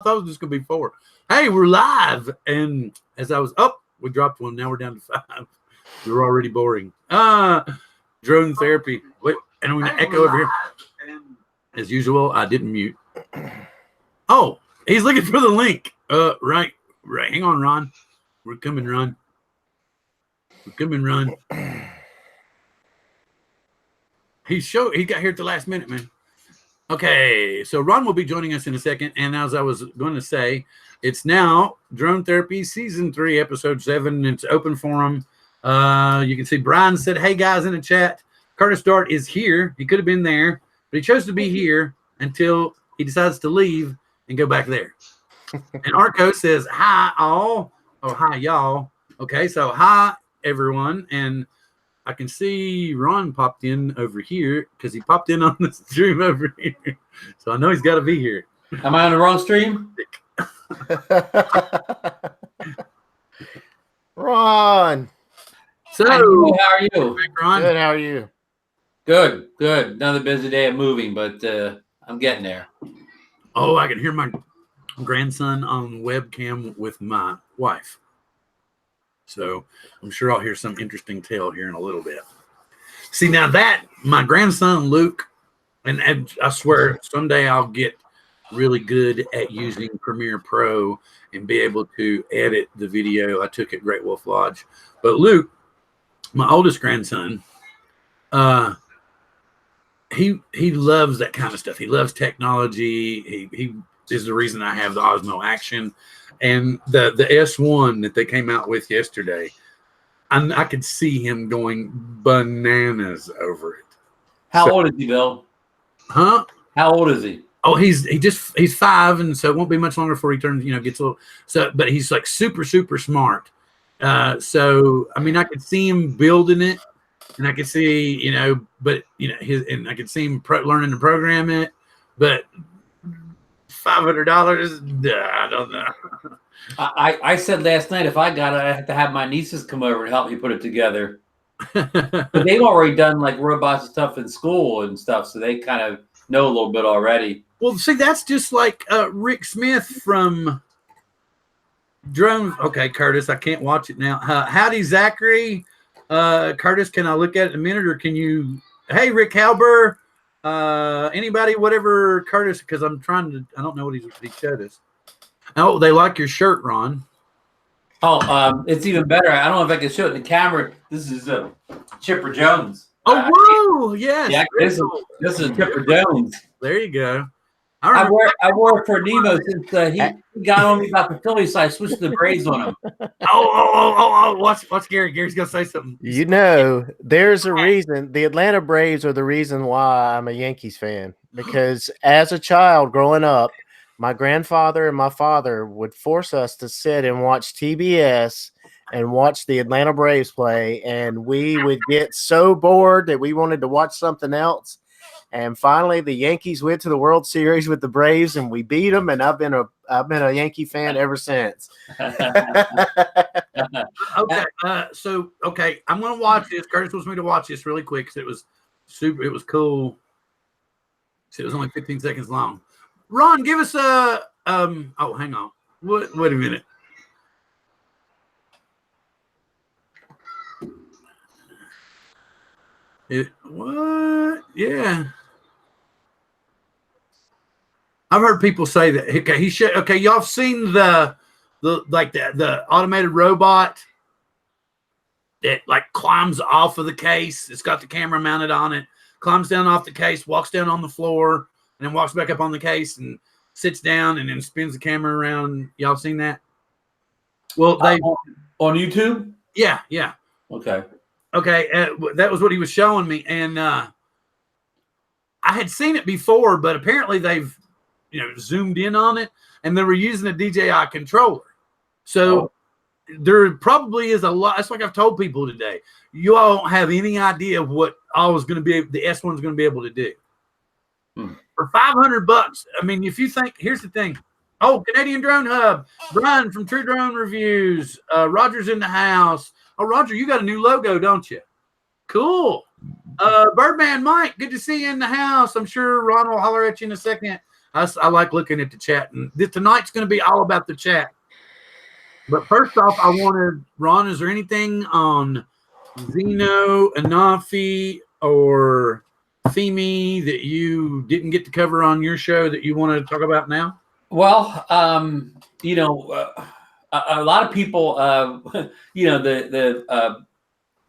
thought it was just going to be 4. Hey, we're live. And as I was, we dropped one. Now we're down to 5. We're already boring. Drone therapy. Wait, and I'm going to echo over here. As usual, I didn't mute. Oh, he's looking for the link. Right. Hang on, Ron. We're coming, Ron. He got here at the last minute, man. Okay, so Ron will be joining us in a second. And as I was going to say, it's now Drone Therapy Season 3, Episode 7. It's open forum. You can see Bryan said, hey, guys, in the chat. Curtis Dart is here. He could have been there, but he chose to be here until he decides to leave and go back there. And Arco says, hi, all. Oh, hi, y'all. Okay, so hi, everyone. And I can see Ron popped in over here because he popped in on the stream over here. So I know he's got to be here. Am I on the wrong stream? Ron. So, how are you? Ron? Good, how are you? Good. Another busy day of moving, but I'm getting there. Oh, I can hear my grandson on webcam with my wife. So I'm sure I'll hear some interesting tale here in a little bit. See, now that my grandson, Luke, and I swear someday I'll get really good at using Premiere Pro and be able to edit the video I took at Great Wolf Lodge. But Luke, my oldest grandson, he loves that kind of stuff. He loves technology. He is the reason I have the Osmo Action. And the S1 that they came out with yesterday, I could see him going bananas over it. How old is he, Bill? Huh? How old is he? Oh, he's 5, and so it won't be much longer before he turns, gets a little. So, but he's like super smart. So I mean, I could see him building it, and I could see, but and I could see him learning to program it, but $500, I don't know. I said last night if I got it, I have to have my nieces come over and help me put it together. But they've already done like robots and stuff in school and stuff, so they kind of know a little bit already. Well, see, that's just like Rick Smith from Drone. Okay, Curtis, I can't watch it now. Howdy, Zachary. Curtis, can I look at it in a minute, or can you? Hey, Rick Halber. Anybody, whatever, Curtis, because I'm trying to. I don't know what he showed us. Oh, they like your shirt, Ron. Oh, it's even better. I don't know if I can show it in the camera. This is Chipper Jones. Oh, whoa! Yes. Yeah, this is Chipper Jones. There you go. I wore for Nemo since he got on me about the Phillies, so I switched to the Braves on him. Oh! Watch Gary. Gary's gonna say something. There's a reason. The Atlanta Braves are the reason why I'm a Yankees fan. Because as a child growing up, my grandfather and my father would force us to sit and watch TBS and watch the Atlanta Braves play, and we would get so bored that we wanted to watch something else. And finally, the Yankees went to the World Series with the Braves, and we beat them. And I've been a Yankee fan ever since. Okay, I'm gonna watch this. Curtis wants me to watch this really quick because it was super. It was cool. So it was only 15 seconds long. Ron, give us a. Oh, hang on. Wait a minute. What? Yeah. I've heard people say that. Okay, y'all have seen the automated robot that like climbs off of the case. It's got the camera mounted on it, climbs down off the case, walks down on the floor, and then walks back up on the case and sits down and then spins the camera around. Y'all seen that? Well, they on YouTube? Yeah. Okay. That was what he was showing me, and I had seen it before, but apparently they've zoomed in on it, and they were using a DJI controller. So there probably is a lot. That's like I've told people today. You all don't have any idea of what the S1's going to be able to do. For $500. I mean, if you think, here's the thing. Oh, Canadian Drone Hub, Bryan from True Drone Reviews, Roger's in the house. Oh, Roger, you got a new logo, don't you? Cool. Birdman Mike, good to see you in the house. I'm sure Ron will holler at you in a second. I like looking at the chat, and tonight's going to be all about the chat. But first off, I wanted, Ron, is there anything on Zeno, Anafi, or Femi that you didn't get to cover on your show that you want to talk about now? Well, you know, a lot of people, you know, the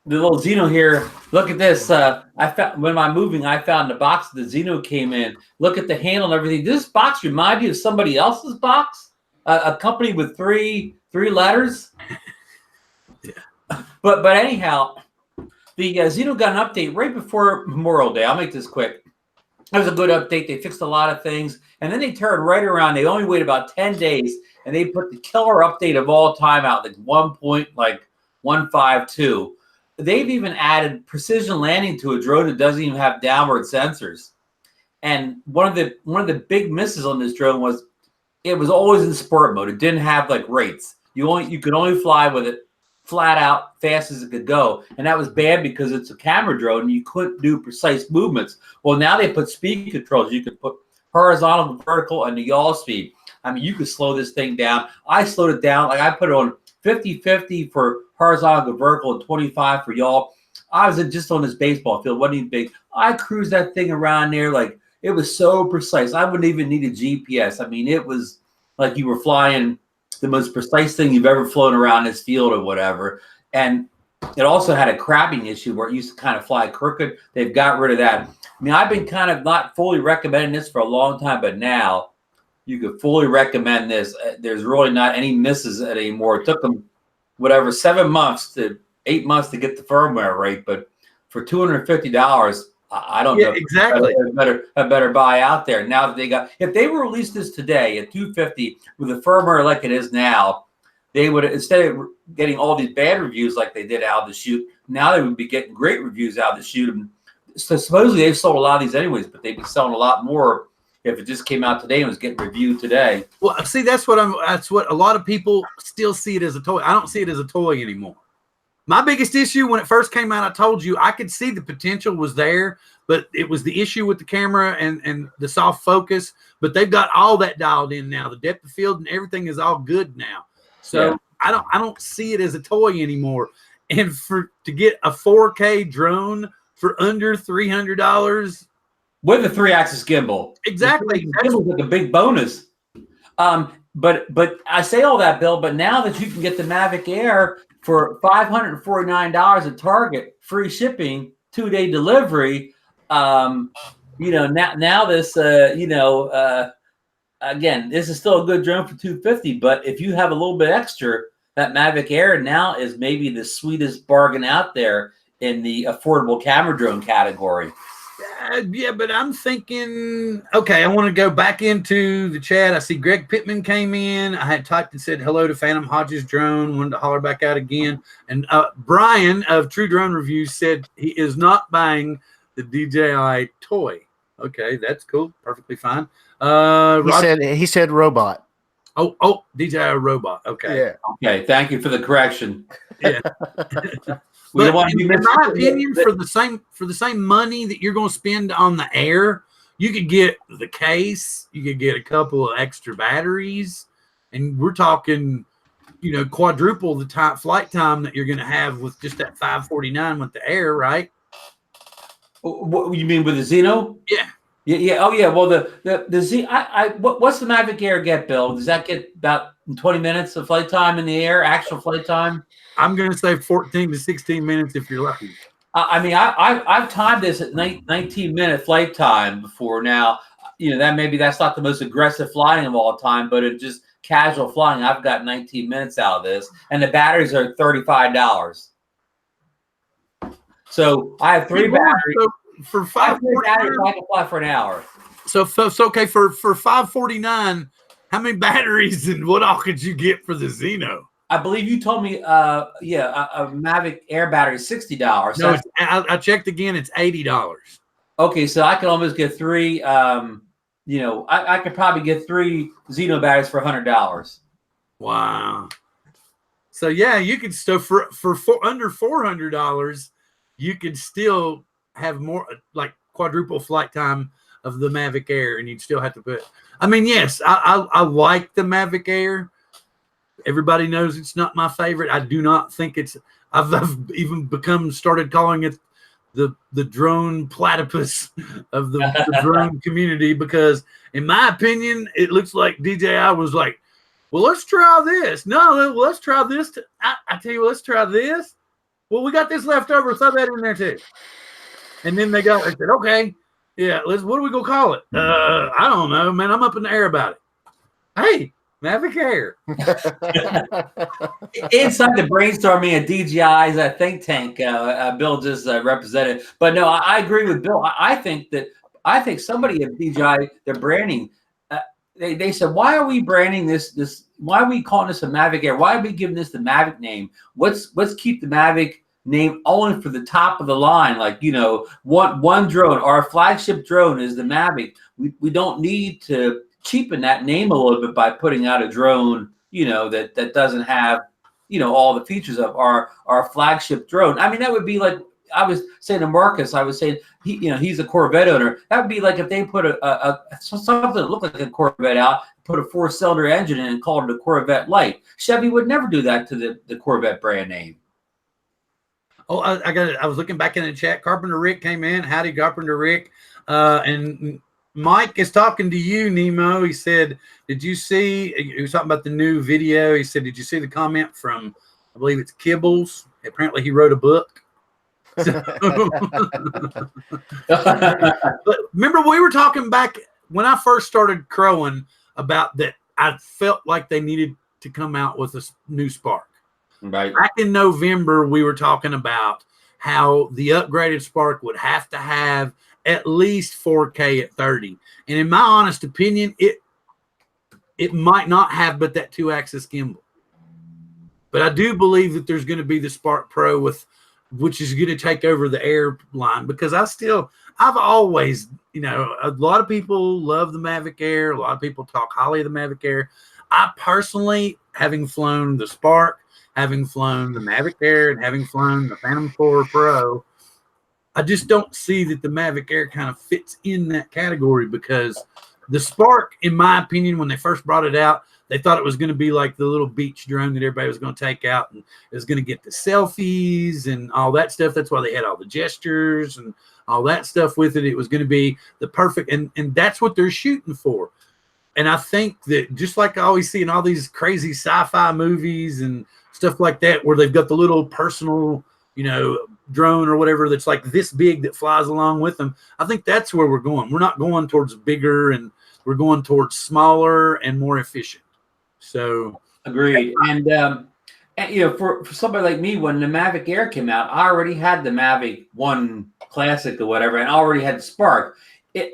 little Zeno here. Look at this. I found when I'm moving, I found the box that the Zeno came in. Look at the handle and everything. This box reminds you of somebody else's box, a company with three letters. Yeah. But anyhow, the Zeno got an update right before Memorial Day. I'll make this quick. It was a good update. They fixed a lot of things, and then they turned right around. They only waited about 10 days, and they put the killer update of all time out, like 1.152. They've even added precision landing to a drone that doesn't even have downward sensors. And one of the big misses on this drone was it was always in sport mode. It didn't have like rates. You could only fly with it flat out fast as it could go, and that was bad because it's a camera drone and you couldn't do precise movements. Well, now they put speed controls. You could put horizontal, vertical, and the yaw speed. I mean, you could slow this thing down. I slowed it down. Like I put it on 50-50 for horizontal to vertical and 25 for yaw. I was just on this baseball field, wasn't even big. I cruised that thing around there like it was so precise. I wouldn't even need a GPS. I mean, it was like you were flying the most precise thing you've ever flown around this field or whatever. And it also had a crabbing issue where it used to kind of fly crooked. They've got rid of that. I mean, I've been kind of not fully recommending this for a long time, but now you could fully recommend this. There's really not any misses anymore. It took them, 7 months to 8 months to get the firmware right. But for $250, I don't know. Exactly. A better buy out there now that they got. If they were released this today at $250 with the firmware like it is now, they would, instead of getting all these bad reviews like they did out of the chute, now they would be getting great reviews out of the chute. And so supposedly they've sold a lot of these anyways, but they'd be selling a lot more if it just came out today and was getting reviewed today. Well, see, that's what a lot of people still see it as a toy. I don't see it as a toy anymore. My biggest issue when it first came out, I told you, I could see the potential was there, but it was the issue with the camera and the soft focus. But they've got all that dialed in now. The depth of field and everything is all good now. So yeah. I don't see it as a toy anymore. And to get a 4K drone for under $300 with a 3-axis gimbal, exactly, that's like a big bonus. But I say all that, Bill. But now that you can get the Mavic Air for $549 at Target, free shipping, 2-day delivery. You know, now this, again, this is still a good drone for $250. But if you have a little bit extra, that Mavic Air now is maybe the sweetest bargain out there in the affordable camera drone category. Yeah, but I'm thinking, okay, I want to go back into the chat. I see Greg Pittman came in. I had typed and said hello to Phantom Hodges Drone. Wanted to holler back out again. And Bryan of True Drone Reviews said he is not buying the DJI toy. Okay, that's cool. Perfectly fine. He said robot. Oh, DJI robot. Okay. Yeah. Okay. Thank you for the correction. Yeah. But in my opinion, for the same money that you're going to spend on the Air, you could get the case, you could get a couple of extra batteries, and we're talking, quadruple the flight time that you're going to have with just that 549 with the Air, right? What you mean with the Zeno? Yeah. Yeah. Oh, yeah. Well, the Z. What's the Mavic Air get, Bill? Does that get about 20 minutes of flight time in the air? Actual flight time? I'm going to say 14 to 16 minutes if you're lucky. I mean, I've timed this at 19-minute flight time before. Now, that's not the most aggressive flying of all time, but it's just casual flying. I've got 19 minutes out of this, and the batteries are $35. So I have 3 batteries. So for $549, I can fly for an hour. So okay, for $549, how many batteries and what all could you get for the Zeno? I believe you told me, a Mavic Air battery is $60. No, I checked again. It's $80. Okay, so I could almost get 3. I could probably get 3 Zeno batteries for $100. Wow. So yeah, you could still for under $400, you could still have more like quadruple flight time of the Mavic Air, and you'd still have to put. I mean, yes, I like the Mavic Air. Everybody knows it's not my favorite. I do not think it's. I've even started calling it the drone platypus of the drone community, because in my opinion, it looks like DJI was like, well, let's try this. No, let's try this. I tell you, let's try this. Well, we got this left over. Throw that in there too. And then they said, okay, yeah, what are we gonna call it? I don't know, man. I'm up in the air about it. Hey, Mavic Air. Inside the brainstorming at DJI's think tank, Bill just represented. But no, I agree with Bill. I think somebody at DJI, their branding, they said, why are we branding this? Why are we calling this a Mavic Air? Why are we giving this the Mavic name? Let's keep the Mavic name only for the top of the line. Like, one drone, our flagship drone is the Mavic. We don't need to cheapen that name a little bit by putting out a drone, that doesn't have, all the features of our flagship drone. I mean, that would be like, I was saying to Marcus, I was saying, he's a Corvette owner. That would be like if they put something that looked like a Corvette out, put a 4-cylinder engine in and called it a Corvette Light. Chevy would never do that to the Corvette brand name. Oh, I was looking back in the chat. Carpenter Rick came in. Howdy, Carpenter Rick. And Mike is talking to you, Nemo. He said, did you see, he was talking about the new video. He said, did you see the comment from, I believe it's Kibbles? Apparently he wrote a book. But remember, we were talking back when I first started crowing about that. I felt like they needed to come out with a new Spark. Right. Back in November, we were talking about how the upgraded Spark would have to have at least 4K at 30. And in my honest opinion, it might not have but that 2-axis gimbal. But I do believe that there's going to be the Spark Pro which is going to take over the Air line, because I've always, a lot of people love the Mavic Air. A lot of people talk highly of the Mavic Air. I personally, having flown the Spark, having flown the Mavic Air, and having flown the Phantom 4 Pro, I just don't see that the Mavic Air kind of fits in that category, because the Spark, in my opinion, when they first brought it out, they thought it was going to be like the little beach drone that everybody was going to take out, and it was going to get the selfies and all that stuff. That's why they had all the gestures and all that stuff with it. It was going to be the perfect, and that's what they're shooting for. And I think that, just like I always see in all these crazy sci-fi movies and stuff like that, where they've got the little personal, drone or whatever that's like this big that flies along with them, I think that's where we're going. We're not going towards bigger, and we're going towards smaller and more efficient. So agreed. And for somebody like me, when the Mavic Air came out, I already had the Mavic 1 Classic or whatever, and I already had the Spark.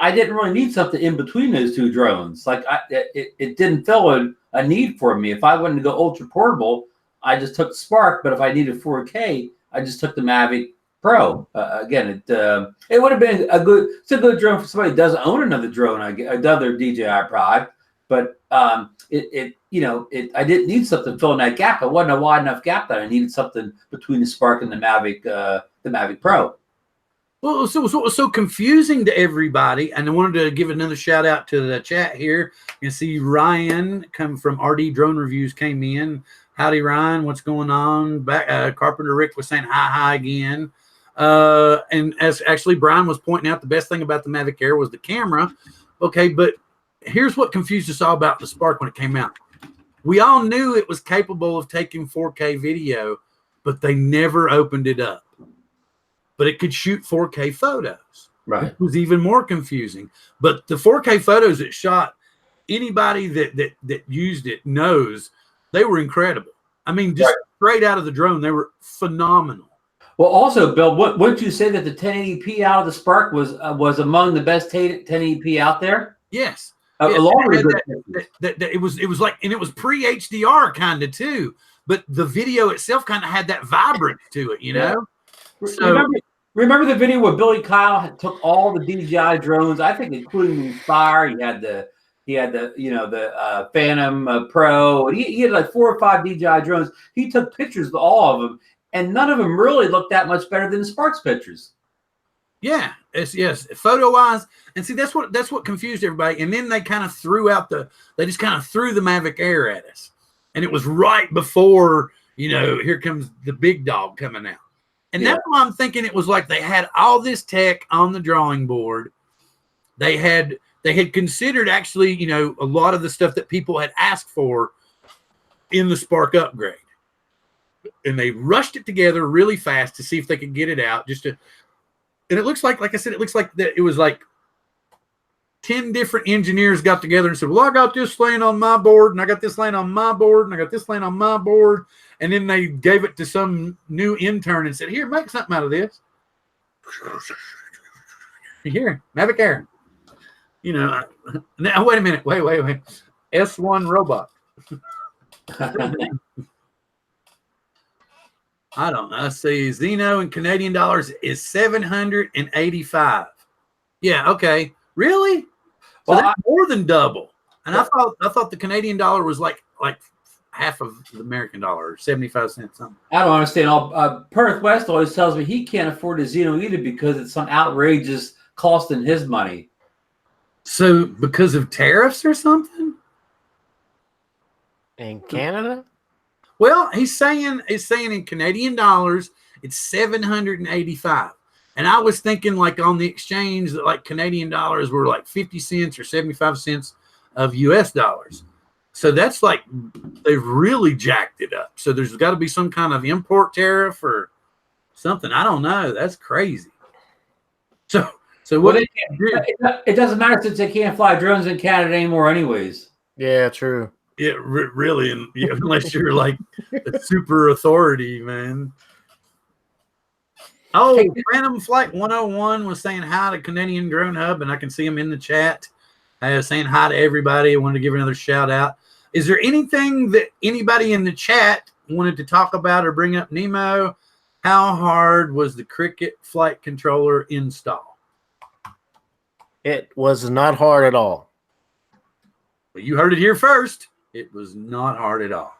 I didn't really need something in between those two drones. Like it didn't fill a need for me. If I wanted to go ultra portable, I just took the Spark. But if I needed 4K, I just took the Mavic Pro. Again, it would have been it's a good drone for somebody who doesn't own another drone, another DJI product. But I didn't need something filling that gap. It wasn't a wide enough gap that I needed something between the Spark and the Mavic Pro. Well, so what was so confusing to everybody, and I wanted to give another shout out to the chat here. You can see Ryan come from RD Drone Reviews came in. Howdy, Ryan. What's going on? Back, Carpenter Rick was saying hi again. And as actually Bryan was pointing out, the best thing about the Mavic Air was the camera. Okay, but here's what confused us all about the Spark when it came out. We all knew it was capable of taking 4K video, but they never opened it up. But it could shoot 4K photos. Right. It was even more confusing. But the 4K photos it shot, anybody that used it knows they were incredible. I mean, just straight out of the drone, they were phenomenal. Well, also, Bill, wouldn't you say that the 1080p out of the Spark was among the best 1080p out there? Yes. It was like, and it was pre-HDR kind of too, but the video itself kind of had that vibrance to it, know? So, remember the video where Billy Kyle took all the DJI drones, I think including the Inspire. He had the Phantom Pro. He had like 4 or 5 DJI drones. He took pictures of all of them, and none of them really looked that much better than the Spark's pictures. Yeah, yes, photo wise, and see that's what confused everybody. And then they kind of they just kind of threw the Mavic Air at us, and it was right before here comes the big dog coming out, and that's why I'm thinking it was like they had all this tech on the drawing board. They had considered actually a lot of the stuff that people had asked for in the Spark upgrade, and they rushed it together really fast to see if they could get it out and it looks like I said, it looks like that it was like 10 different engineers got together and said, well, I got this laying on my board, and I got this laying on my board, and I got this laying on my board. And then they gave it to some new intern and said, here, make something out of this. Here, Mavic Air. Now, wait a minute. Wait. S1 robot. I don't know. Let's see. Zeno in Canadian dollars is 785. Yeah. Okay. Really? Well, that's more than double. And I thought the Canadian dollar was like half of the American dollar, 75 cents something. I don't understand. Perth West always tells me he can't afford a Zeno either because it's some outrageous cost in his money. So because of tariffs or something? In Canada? Well, he's saying in Canadian dollars, it's 785. And I was thinking like on the exchange that like Canadian dollars were like 50 cents or 75 cents of US dollars. So that's like, they've really jacked it up. So there's got to be some kind of import tariff or something. I don't know. That's crazy. So what? It doesn't matter since they can't fly drones in Canada anymore anyways. Yeah, true. Yeah, really, unless you're like a super authority, man. Oh, Random Flight 101 was saying hi to Canadian Drone Hub, and I can see him in the chat saying hi to everybody. I wanted to give another shout out. Is there anything that anybody in the chat wanted to talk about or bring up? Nemo, how hard was the Cricket flight controller install? It was not hard at all. Well, you heard it here first. It was not hard at all.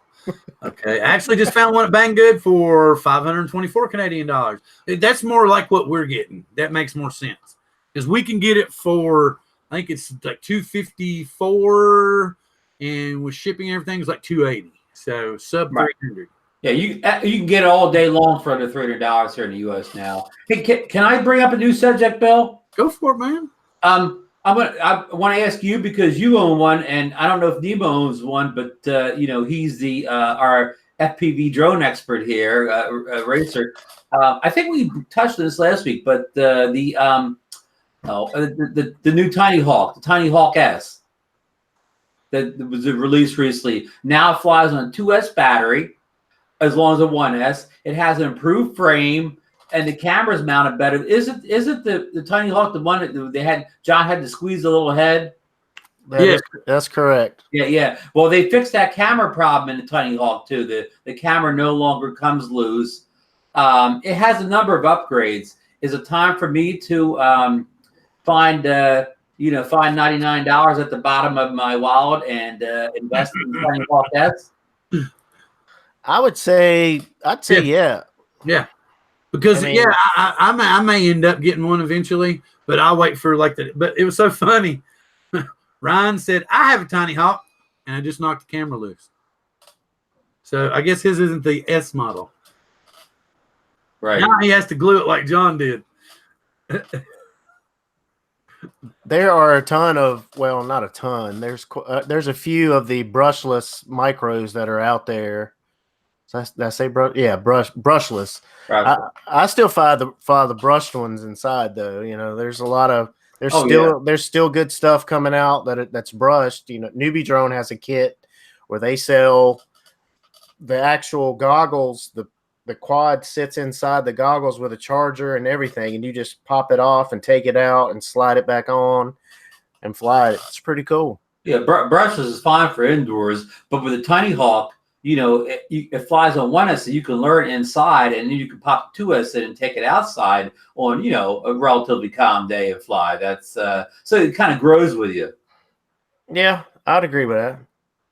Okay. I actually just found one at Banggood for 524 Canadian dollars. That's more like what we're getting. That makes more sense. Because we can get it for, I think it's like 254, and with shipping and everything, it's like 280. So sub 300. Yeah, you can get it all day long for under $300 here in the U.S. now. Hey, can I bring up a new subject, Bill? Go for it, man. I want to ask you because you own one, and I don't know if Nemo owns one, but he's the our FPV drone expert here, racer. I think we touched on this last week, but the new Tiny Hawk, the Tiny Hawk S, that was released recently, now flies on a 2S battery as long as a 1S. It has an improved frame. And the camera's mounted better. Is it the Tiny Hawk, the one that John had to squeeze the little head? That's correct. Yeah. Well, they fixed that camera problem in the Tiny Hawk too. The camera no longer comes loose. It has a number of upgrades. Is it time for me to find $99 at the bottom of my wallet and invest in the Tiny Hawk S? I'd say yeah. Yeah. Because I may end up getting one eventually, but I'll wait for but it was so funny. Ryan said, I have a Tiny Hawk, and I just knocked the camera loose. So I guess his isn't the S model. Right. Now he has to glue it like John did. There are a ton of, well, not a ton. There's a few of the brushless micros that are out there. Did I say brush? Yeah, brushless. Right. I still file the brushed ones inside though. There's a lot of there's still good stuff coming out that's brushed. Newbie Drone has a kit where they sell the actual goggles. The quad sits inside the goggles with a charger and everything, and you just pop it off and take it out and slide it back on and fly it. It's pretty cool. Yeah, brushless is fine for indoors, but with the Tiny Hawk, it flies on 1S, so you can learn inside, and then you can pop 2S in and take it outside on, a relatively calm day and fly. That's so it kind of grows with you. Yeah, I'd agree with that.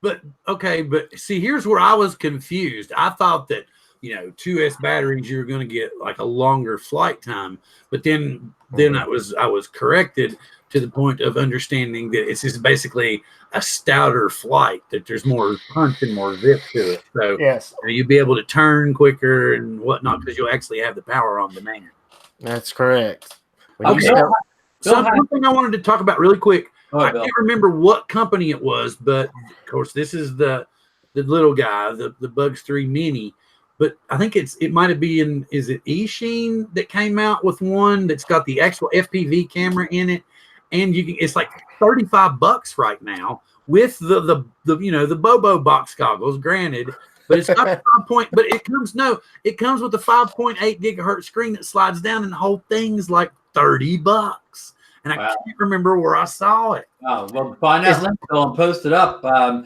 But okay, but see, here's where I was confused. I thought that 2S batteries, you're going to get like a longer flight time. But then I was corrected to the point of understanding that it's just basically a stouter flight, that there's more punch and more zip to it. So Yes, you'll be able to turn quicker and whatnot because you'll actually have the power on demand. that's correct. Okay. Something I wanted to talk about really quick. I can't remember what company it was, but of course this is the little guy, the Bugs 3 Mini. But I think it might have been, is it eSheen that came out with one that's got the actual FPV camera in it, and it's like $35 right now with the Bobo box goggles, granted, but it's got the but it comes with the 5.8 gigahertz screen that slides down, and the whole thing's like $30. And I can't remember where I saw it. Oh, well, find that link, Bill, and post it up. I'll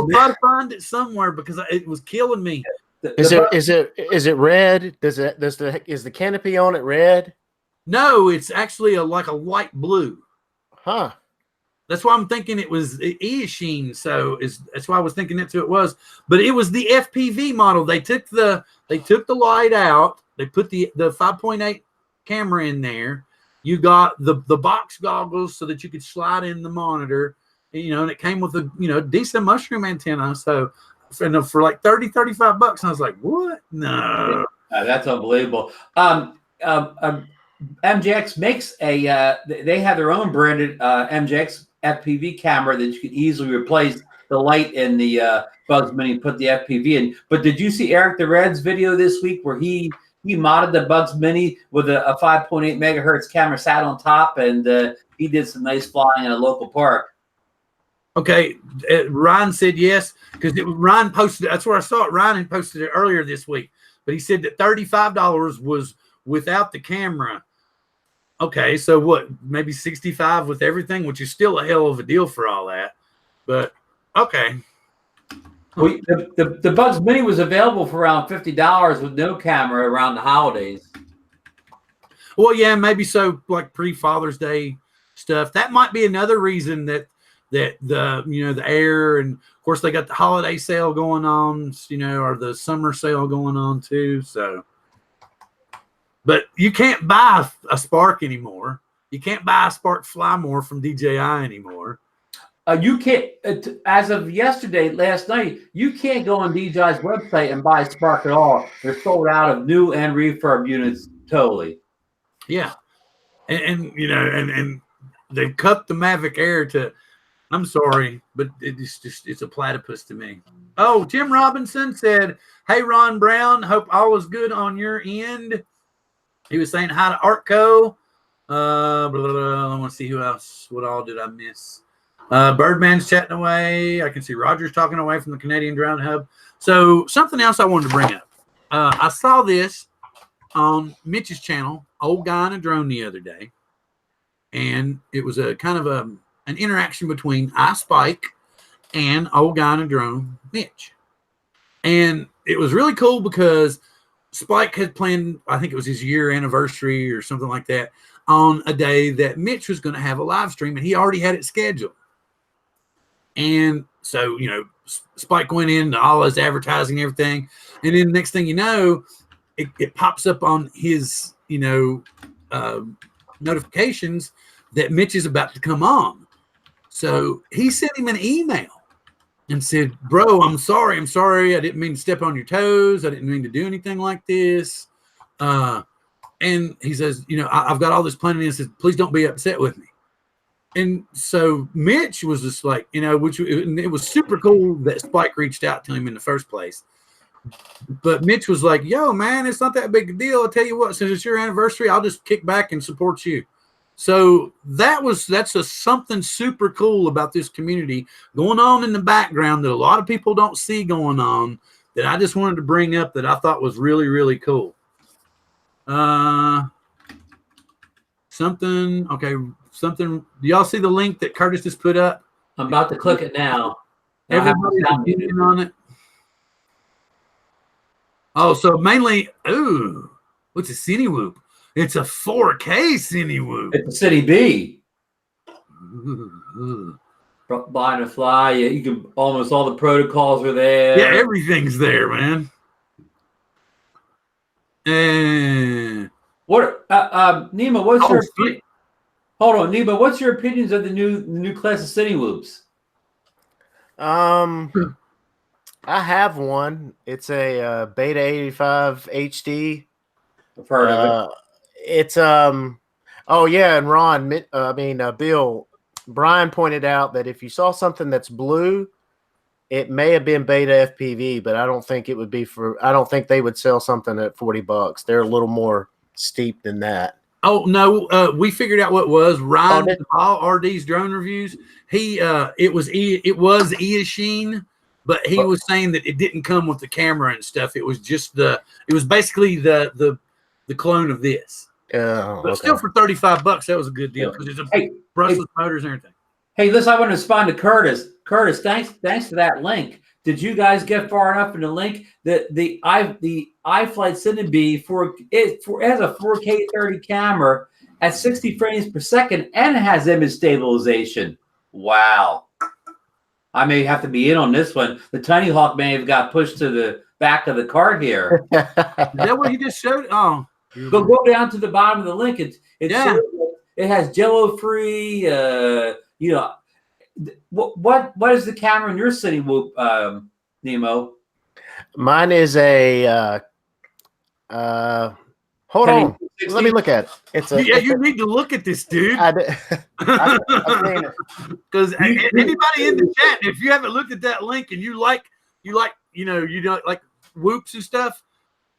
try to find it somewhere because it was killing me. Is it red? Is the canopy on it red? No, it's actually like a light blue. Huh. That's why I'm thinking it was eSheen. So that's why I was thinking that's who it was. But it was the FPV model. They took the light out. They put the 5.8 camera in there. You got the box goggles so that you could slide in the monitor, and it came with a decent mushroom antenna. So for like $35, and I was like, what? No, that's unbelievable. MJX makes they have their own branded MJX FPV camera that you can easily replace the light in the Bugs Mini, put the FPV in. But did you see Eric the Red's video this week where he modded the Bugs Mini with a 5.8 megahertz camera sat on top, and he did some nice flying in a local park? Okay, Ryan said yes, because Ryan posted it. That's where I saw it. Ryan had posted it earlier this week, but he said that $35 was without the camera. Okay, so what? Maybe $65 with everything, which is still a hell of a deal for all that. But okay. Well, the Bugs Mini was available for around $50 with no camera around the holidays. Well, yeah, maybe so. Like pre-Father's Day stuff. That might be another reason that the Air, and of course they got the holiday sale going on, or the summer sale going on too. So, but you can't buy a Spark anymore. You can't buy a Spark Fly More from DJI anymore. You can't, as of last night, you can't go on DJI's website and buy Spark at all. They're sold out of new and refurb units totally. Yeah, and they cut the Mavic Air to. I'm sorry, but it's a platypus to me. Oh, Tim Robinson said, "Hey, Ron Brown, hope all is good on your end." He was saying hi to Artco. I want to see who else. What all did I miss? Birdman's chatting away. I can see Roger's talking away from the Canadian Drone Hub. So something else I wanted to bring up. I saw this on Mitch's channel, Old Guy in a Drone, the other day, and it was a kind of an interaction between iSpike and Old Guy in a Drone, Mitch. And it was really cool because Spike had planned, I think it was his year anniversary or something like that, on a day that Mitch was going to have a live stream, and he already had it scheduled. And so, Spike went into all his advertising and everything. And then the next thing you know, it pops up on his, notifications that Mitch is about to come on. So he sent him an email and said, "Bro, I'm sorry. I didn't mean to step on your toes. I didn't mean to do anything like this." And he says, "I've got all this planning." And he says, "Please don't be upset with me." And so Mitch was just like, it was super cool that Spike reached out to him in the first place. But Mitch was like, "Yo, man, it's not that big a deal. I'll tell you what, since it's your anniversary, I'll just kick back and support you." So that's something super cool about this community going on in the background that a lot of people don't see going on, that I just wanted to bring up, that I thought was really, really cool. Something. Do y'all see the link that Curtis just put up? I'm about to click it now. Everybody's opinion on it. Oh, so mainly, what's a Cine Whoop? It's a 4K Cine Whoop. It's a City B. Blind and Fly. Yeah, you can almost all the protocols are there. Yeah, everything's there, man. What, Nemo? What's Oh, your three. hold on, Nemo? What's your opinions of the new class of City Whoops? I have one. It's a Beta 85 HD. I've heard of it. It's oh yeah, and Ron, Bill, Bryan pointed out that if you saw something that's blue, it may have been Beta FPV, but I don't think it would be I don't think they would sell something at $40. They're a little more steep than that. Oh no, we figured out what it was. Ryan with all RD's drone reviews. It was Eachine, but he was saying that it didn't come with the camera and stuff. It was just it was basically the clone of this. But still for $35, that was a good deal because it's a brushless motors and everything. Hey, listen, I want to respond to Curtis. Curtis, thanks for that link. Did you guys get far enough in the link that the iFlight Cinebee it has a 4K 30 camera at 60 frames per second and it has image stabilization? Wow. I may have to be in on this one. The Tiny Hawk may have got pushed to the back of the cart here. Is that what he just showed? Oh, go down to the bottom of the link. It has Jello free. What is the camera in your City Whoop, Nemo? Mine is a hold on. Let me look at it. You need to look at this, dude. Because anybody in the chat, if you haven't looked at that link and you like whoops and stuff,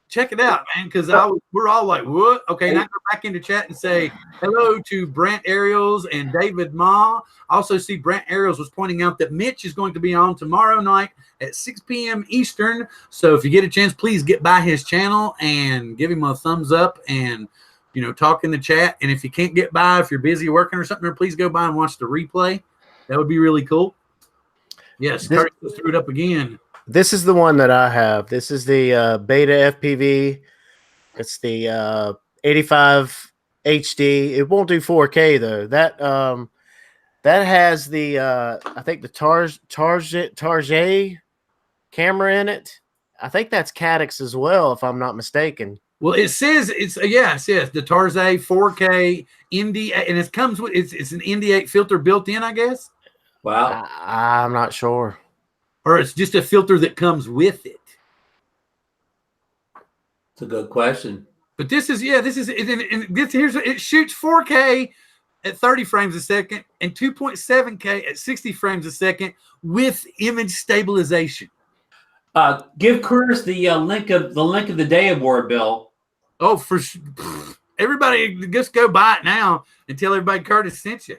check it out, man. Because we're all like, what? Okay, now go back into chat and say hello to Brant Ariels and David Ma. I also see Brant Ariels was pointing out that Mitch is going to be on tomorrow night at 6 p.m. Eastern. So if you get a chance, please get by his channel and give him a thumbs up and talk in the chat. And if you can't get by, if you're busy working or something, please go by and watch the replay. That would be really cool. Yes, Curtis threw it up again. This is the one that I have. This is the Beta FPV. It's the 85 HD. It won't do 4K though. That has the I think the Target camera in it. I think that's Caddx as well, if I'm not mistaken. Well, it says it says the Target 4K ND8, and it comes with it's an ND8 filter built in, I guess. Wow, I'm not sure. Or it's just a filter that comes with it. It's a good question. But it shoots 4K at 30 frames a second and 2.7K at 60 frames a second with image stabilization. Give Curtis the link of the day award, Bill. Oh, for everybody, just go buy it now and tell everybody Curtis sent you.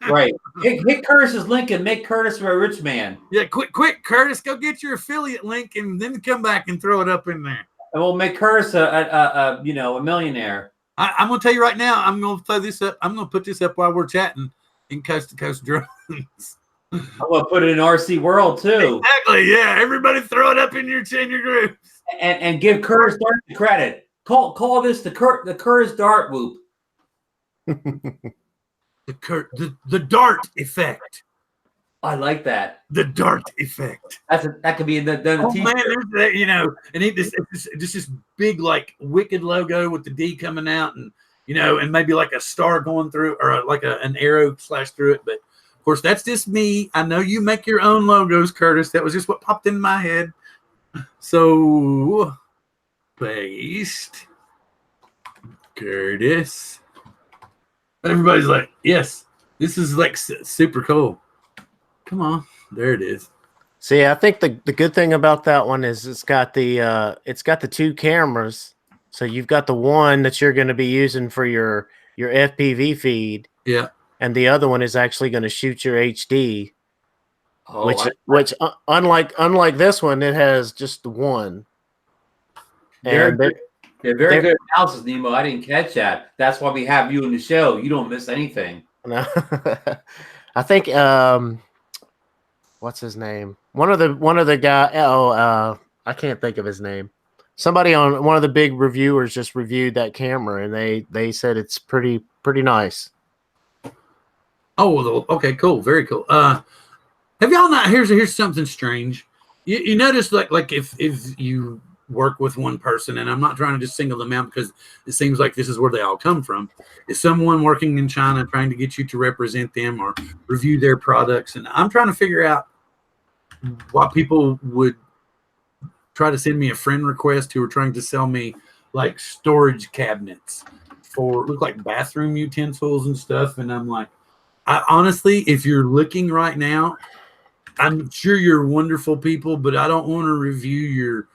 Right. Hit Curtis's link and make Curtis a rich man. Yeah, quick, Curtis, go get your affiliate link and then come back and throw it up in there. And we'll make Curtis a millionaire. I'm going to tell you right now, I'm going to throw this up. I'm going to put this up while we're chatting in Coast to Coast Drones. I'm going to put it in RC World too. Exactly. Yeah. Everybody throw it up in your groups. And give Curtis Dart the credit. Call this the Curtis Dart Whoop. The dart effect. I like that. The dart effect. That could be in the t-shirt. Man, and this big like wicked logo with the D coming out, and and maybe like a star going through, or like an arrow slash through it. But of course, that's just me. I know you make your own logos, Curtis. That was just what popped in my head. So, based, Curtis. Everybody's like, yes, this is like super cool. Come on, there it is. See, I think the good thing about that one is it's got the two cameras. So you've got the one that you're going to be using for your FPV feed. Yeah. And the other one is actually going to shoot your HD. Which unlike this one, it has just the one. Very good analysis, Nemo. I didn't catch that. That's why we have you in the show. You don't miss anything. No. I think what's his name? One of the guy. I can't think of his name. Somebody on one of the big reviewers just reviewed that camera, and they said it's pretty nice. Oh, okay, cool, very cool. Have y'all not? Here's something strange. You notice like if you work with one person, and I'm not trying to just single them out because it seems like this is where they all come from, is someone working in China trying to get you to represent them or review their products. And I'm trying to figure out why people would try to send me a friend request who are trying to sell me like storage cabinets for look like bathroom utensils and stuff. And I'm like, I honestly, if you're looking right now, I'm sure you're wonderful people, but I don't want to review your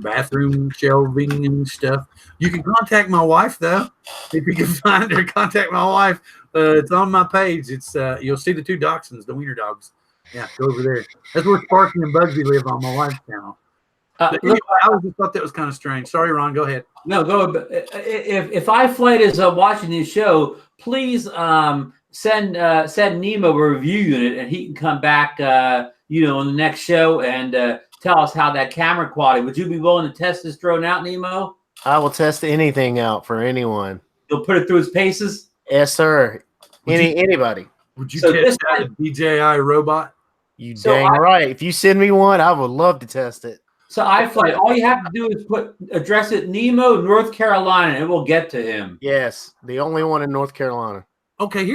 bathroom shelving and stuff. You can contact my wife though. If you can find her, contact my wife. It's on my page. It's you'll see the two dachshunds, the wiener dogs. Yeah, go over there. That's where Sparky and Bugsy live on my wife's channel. But anyway, I just thought that was kind of strange. Sorry, Ron. Go ahead. No, go. If iFlight is watching this show, please send Nemo a review unit, and he can come back, on the next show and tell us how that camera quality. Would you be willing to test this drone out, Nemo? I will test anything out for anyone. You'll put it through its paces? Yes, sir. Anybody. Would you test out a DJI robot? You dang right. If you send me one, I would love to test it. So iFlight, all you have to do is address it Nemo, North Carolina, and it will get to him. Yes, the only one in North Carolina. Okay,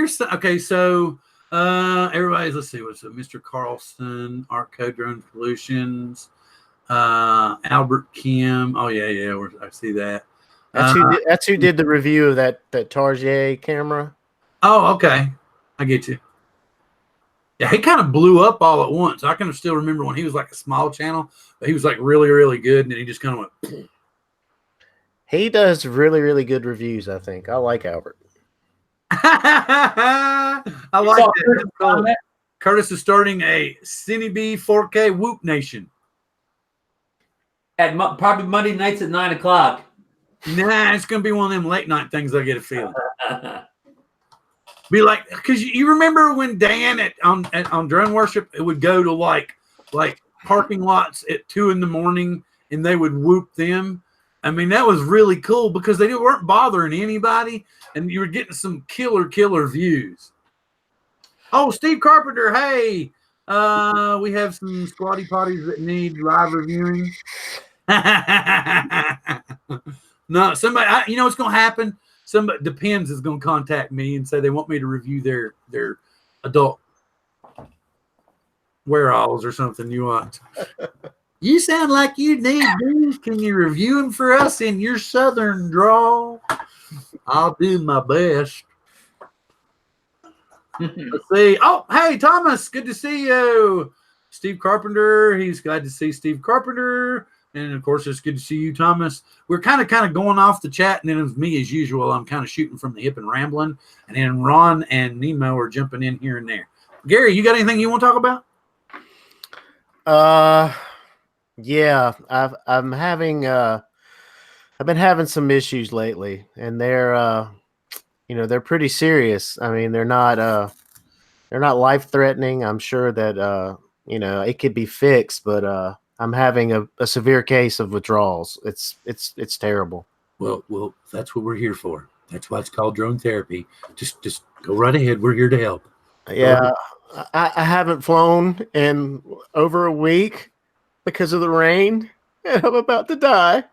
so everybody's, let's see, what's it? Mr. Carlson, Art Code Drone Solutions, Albert Kim. Oh yeah, I see that. That's who did the review of that Target camera. Oh, okay, I get you. Yeah, he kind of blew up all at once. I can still remember when he was like a small channel, but he was like really, really good, and then he just kind of went. He does really, really good reviews, I think. I like Albert. I like that. Curtis is starting a CineB 4K Whoop Nation. At probably Monday nights at 9 o'clock. Nah, it's going to be one of them late night things I get a feeling. Be like, because you remember when Dan on Drone Worship, it would go to like parking lots at 2 a.m. and they would whoop them. I mean, that was really cool because they weren't bothering anybody, and you were getting some killer views. Oh, Steve Carpenter, hey, we have some squatty potties that need live reviewing. No, somebody, you know what's going to happen? Somebody Depends is going to contact me and say they want me to review their adult wear-alls or something you want. You sound like you need these. Can you review them for us in your southern drawl? I'll do my best. Let's see. Oh, hey, Thomas. Good to see you. Steve Carpenter. He's glad to see Steve Carpenter. And, of course, it's good to see you, Thomas. We're kind of going off the chat, and then it was me as usual. I'm kind of shooting from the hip and rambling. And then Ron and Nemo are jumping in here and there. Gary, you got anything you want to talk about? Yeah, I've been having some issues lately, and they're pretty serious. I mean, they're not life-threatening. I'm sure that it could be fixed, but I'm having a severe case of withdrawals. It's terrible. Well, that's what we're here for. That's why it's called drone therapy. Just go right ahead. We're here to help. Yeah, I haven't flown in over a week because of the rain, and I'm about to die.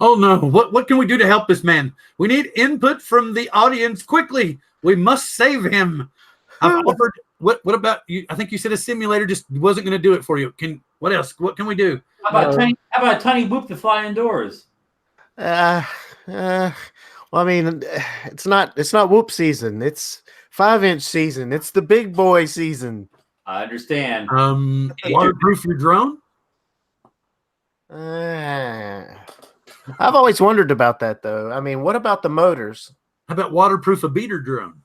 Oh no! What can we do to help this man? We need input from the audience quickly. We must save him. I've offered. What about you? I think you said a simulator just wasn't going to do it for you. What else? What can we do? How about Tiny Whoop to fly indoors? Well, I mean, it's not whoop season. It's 5-inch season. It's the big boy season. I understand. Waterproof your drone? I've always wondered about that, though. I mean, what about the motors? How about waterproof a beater drone?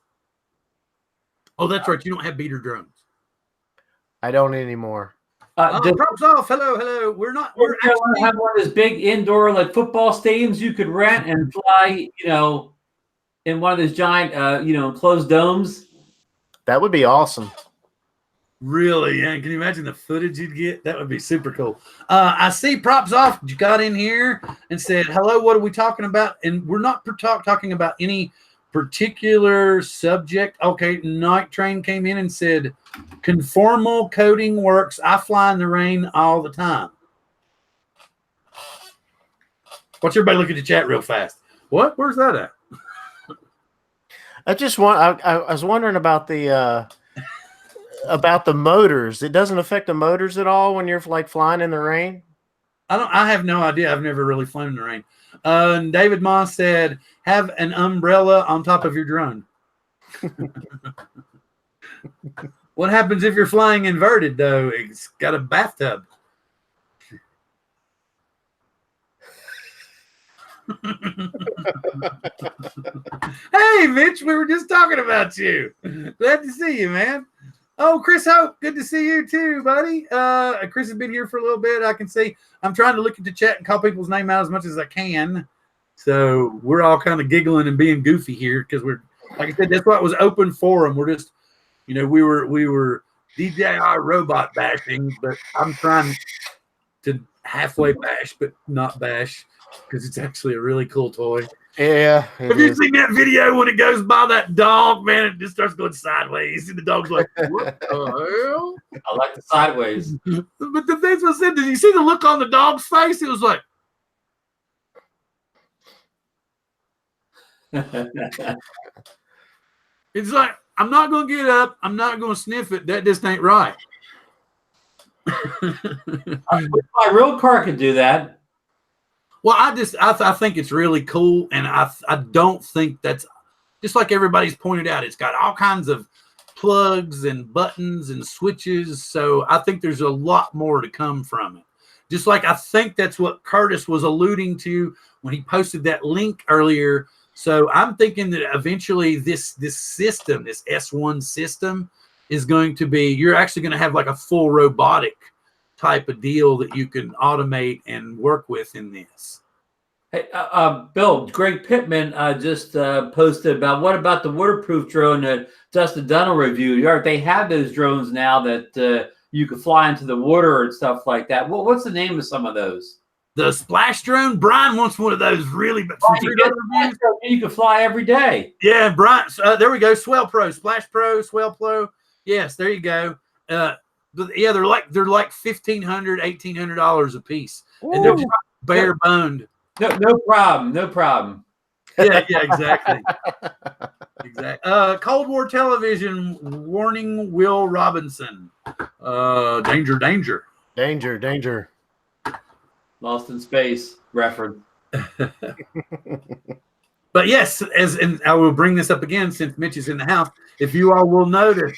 Oh, that's right. You don't have beater drones. I don't anymore. Props off. Hello. We're actually have one of those big indoor like football stadiums you could rent and fly, in one of those giant, enclosed domes. That would be awesome. Really? Yeah. Can you imagine the footage you'd get? That would be super cool. I see Props Off got in here and said, hello, what are we talking about? And we're not talking about any particular subject. Okay, Night Train came in and said, conformal coding works. I fly in the rain all the time. Watch everybody look at the chat real fast. What? Where's that at? I just want. I was wondering about the motors. It doesn't affect the motors at all when you're like flying in the rain. I have no idea. I've never really flown in the rain. And David Moss said, "Have an umbrella on top of your drone." What happens if you're flying inverted though? It's got a bathtub. Hey, Mitch, we were just talking about you. Glad to see you, man. Oh, Chris Hope, good to see you too, buddy. Chris has been here for a little bit. I can see. I'm trying to look at the chat and call people's name out as much as I can. So we're all kind of giggling and being goofy here because we're, like I said, that's why it was open forum. We're just, you know, we were DJI robot bashing, but I'm trying to halfway bash, but not bash because it's actually a really cool toy. Yeah. Have you seen that video when it goes by that dog, man? It just starts going sideways. And the dog's like, what the hell? I like the sideways. But the thing I said, did you see the look on the dog's face? It was like, it's like, I'm not going to get up. I'm not going to sniff it. That just ain't right. My real car could do that. Well, I think it's really cool, and I don't think that's just like everybody's pointed out. It's got all kinds of plugs and buttons and switches, so I think there's a lot more to come from it. Just like I think that's what Curtis was alluding to when he posted that link earlier. So I'm thinking that eventually this system, this S1 system, is going to be, you're actually going to have like a full robotic type of deal that you can automate and work with in this. Hey, Bill, Greg Pittman just posted about what about the waterproof drone that Dustin Dunn reviewed? They have those drones now that you can fly into the water and stuff like that. What's the name of some of those? The splash drone. Brian wants one of those really. You can fly every day. Yeah, Brian. There we go. Swell Pro, Splash Pro, Swell Pro. Yes, there you go. Yeah, they're like $1,500, $1,800 a piece, and they're just bare boned. No problem. Yeah, exactly. Exactly. Cold War Television warning Will Robinson. Danger. Lost in Space reference. But yes, and I will bring this up again since Mitch is in the house. If you all will notice,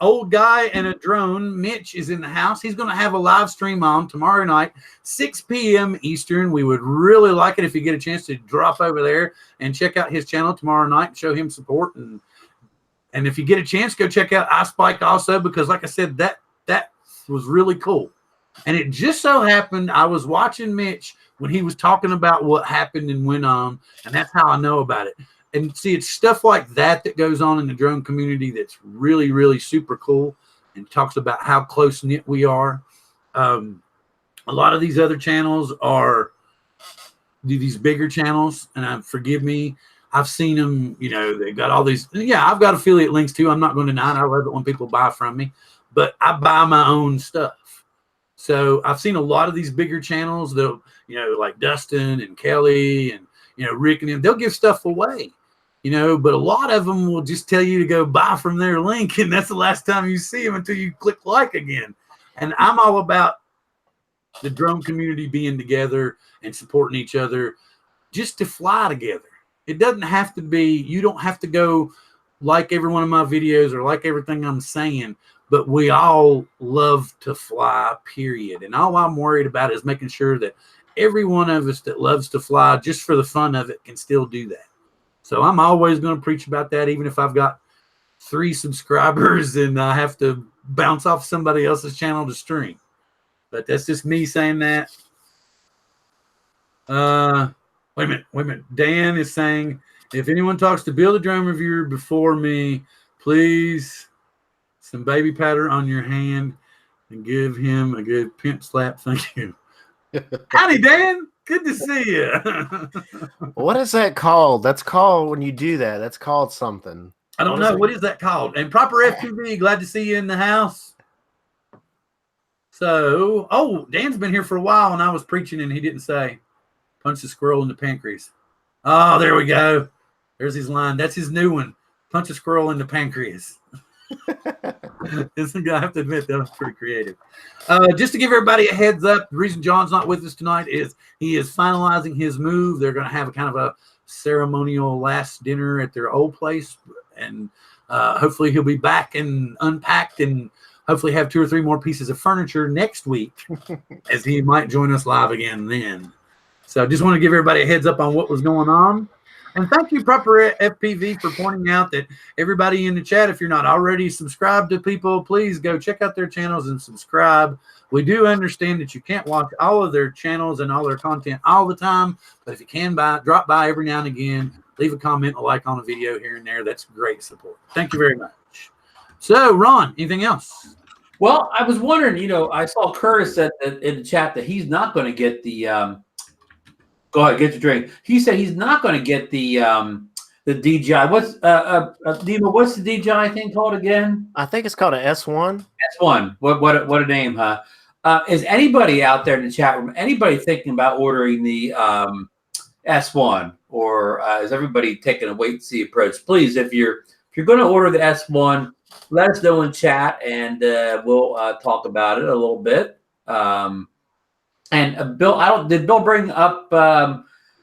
old guy and a drone, Mitch is in the house. He's going to have a live stream on tomorrow night, 6 p.m. Eastern. We would really like it if you get a chance to drop over there and check out his channel tomorrow night and show him support. And if you get a chance, go check out iSpike also, because like I said, that was really cool. And it just so happened I was watching Mitch when he was talking about what happened and went on, and that's how I know about it. And see, it's stuff like that that goes on in the drone community that's really, really super cool, and talks about how close-knit we are. A lot of these other channels are these bigger channels, and forgive me, I've seen them, you know, they've got all these. Yeah, I've got affiliate links too. I'm not going to deny it. I love it when people buy from me, but I buy my own stuff. So I've seen a lot of these bigger channels, they'll, you know, like Dustin and Kelly and, you know, Rick and them, they'll give stuff away, you know, but a lot of them will just tell you to go buy from their link. And that's the last time you see them until you click like again. And I'm all about the drone community being together and supporting each other just to fly together. It doesn't have to be, you don't have to go like every one of my videos or like everything I'm saying, but we all love to fly, period. And all I'm worried about is making sure that every one of us that loves to fly just for the fun of it can still do that. So I'm always going to preach about that, even if I've got 3 subscribers and I have to bounce off somebody else's channel to stream. But that's just me saying that. Wait a minute. Dan is saying, if anyone talks to Bill the Drone Reviewer before me, please some baby powder on your hand and give him a good pimp slap. Thank you. Howdy, Dan. Good to see you. What is that called? That's called when you do that. That's called something. I don't know. What is that called? And Proper FTV, glad to see you in the house. So, Dan's been here for a while and I was preaching and he didn't say. Punch the squirrel in the pancreas. Oh, there we go. There's his line. That's his new one. Punch a squirrel in the pancreas. I have to admit that was pretty creative. Just to give everybody a heads up, the reason John's not with us tonight is he is finalizing his move. They're going to have a kind of a ceremonial last dinner at their old place, and hopefully he'll be back and unpacked and hopefully have 2 or 3 more pieces of furniture next week as he might join us live again then. So just want to give everybody a heads up on what was going on. And thank you, Proper FPV, for pointing out that everybody in the chat, if you're not already subscribed to people, please go check out their channels and subscribe. We do understand that you can't watch all of their channels and all their content all the time, but if you can drop by every now and again, leave a comment, a like on a video here and there. That's great support. Thank you very much. So, Ron, anything else? Well, I was wondering, I saw Curtis said in the chat that he's not going to get the go ahead, get your drink. He said he's not going to get the DJI. What's Nemo? What's the DJI thing called again? I think it's called an S1. S1. What a name, huh? Is anybody out there in the chat room? Anybody thinking about ordering the S1, or is everybody taking a wait and see approach? Please, if you're going to order the S1, let us know in chat, and we'll talk about it a little bit. And Bill, did Bill bring up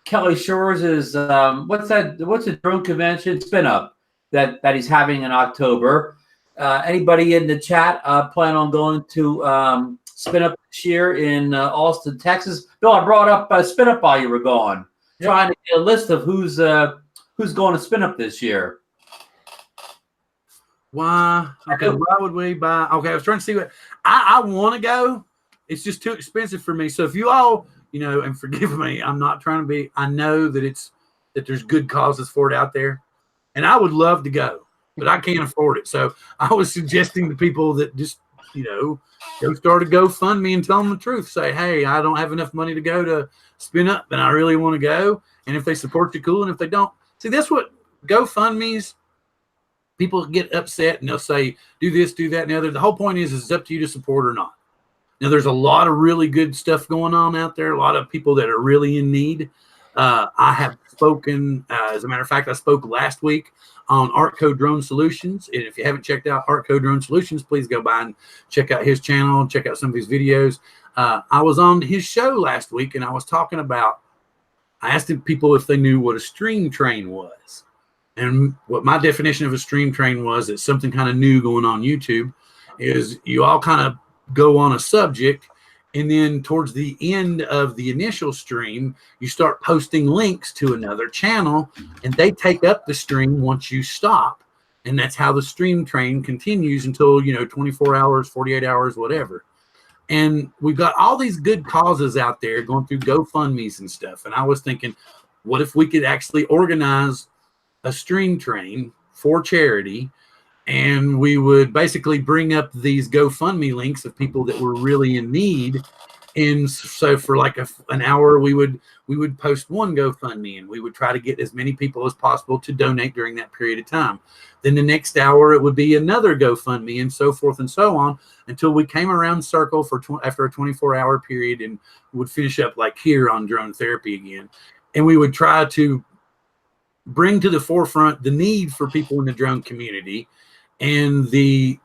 Kelly Shores' what's the drone convention spin up that he's having in October? Anybody in the chat plan on going to spin up this year in Austin, Texas? Bill, I brought up spin up while you were gone, trying to get a list of who's going to spin up this year. Why? Okay, why would we buy? Okay, I was trying to see what I want to go. It's just too expensive for me. So if you all, and forgive me, I'm not trying to be. I know that there's good causes for it out there, and I would love to go, but I can't afford it. So I was suggesting to people that just, go start a GoFundMe and tell them the truth. Say, hey, I don't have enough money to go to spin up, and I really want to go. And if they support you, cool. And if they don't, see, that's what GoFundMe's. People get upset and they'll say, do this, do that, and the other. The whole point is it's up to you to support or not. Now, there's a lot of really good stuff going on out there, a lot of people that are really in need. I have spoken, as a matter of fact, I spoke last week on Artco Drone Solutions. And if you haven't checked out Artco Drone Solutions, please go by and check out his channel, check out some of his videos. I was on his show last week, and I was talking about, I asked people if they knew what a stream train was. And what my definition of a stream train was, it's something kind of new going on YouTube, is you all kind of go on a subject, and then towards the end of the initial stream, you start posting links to another channel, and they take up the stream once you stop. And that's how the stream train continues until, 24 hours, 48 hours, whatever. And we've got all these good causes out there going through GoFundMe's and stuff. And I was thinking, what if we could actually organize a stream train for charity, and we would basically bring up these GoFundMe links of people that were really in need. And so for like an hour, we would post one GoFundMe, and we would try to get as many people as possible to donate during that period of time. Then the next hour, it would be another GoFundMe, and so forth and so on, until we came around circle after a 24-hour period, and would finish up like here on Drone Therapy again. And we would try to bring to the forefront the need for people in the drone community and the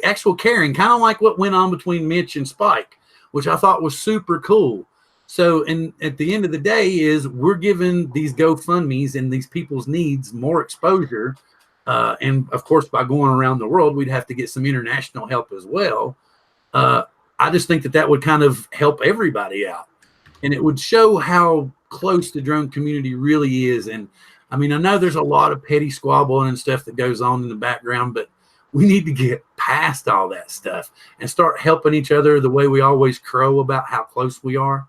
actual caring, kind of like what went on between Mitch and Spike, which I thought was super cool. So, and at the end of the day is we're giving these GoFundMes and these people's needs more exposure. And of course, by going around the world, we'd have to get some international help as well. I just think that would kind of help everybody out, and it would show how close the drone community really is. And I mean, I know there's a lot of petty squabbling and stuff that goes on in the background, but we need to get past all that stuff and start helping each other the way we always crow about how close we are,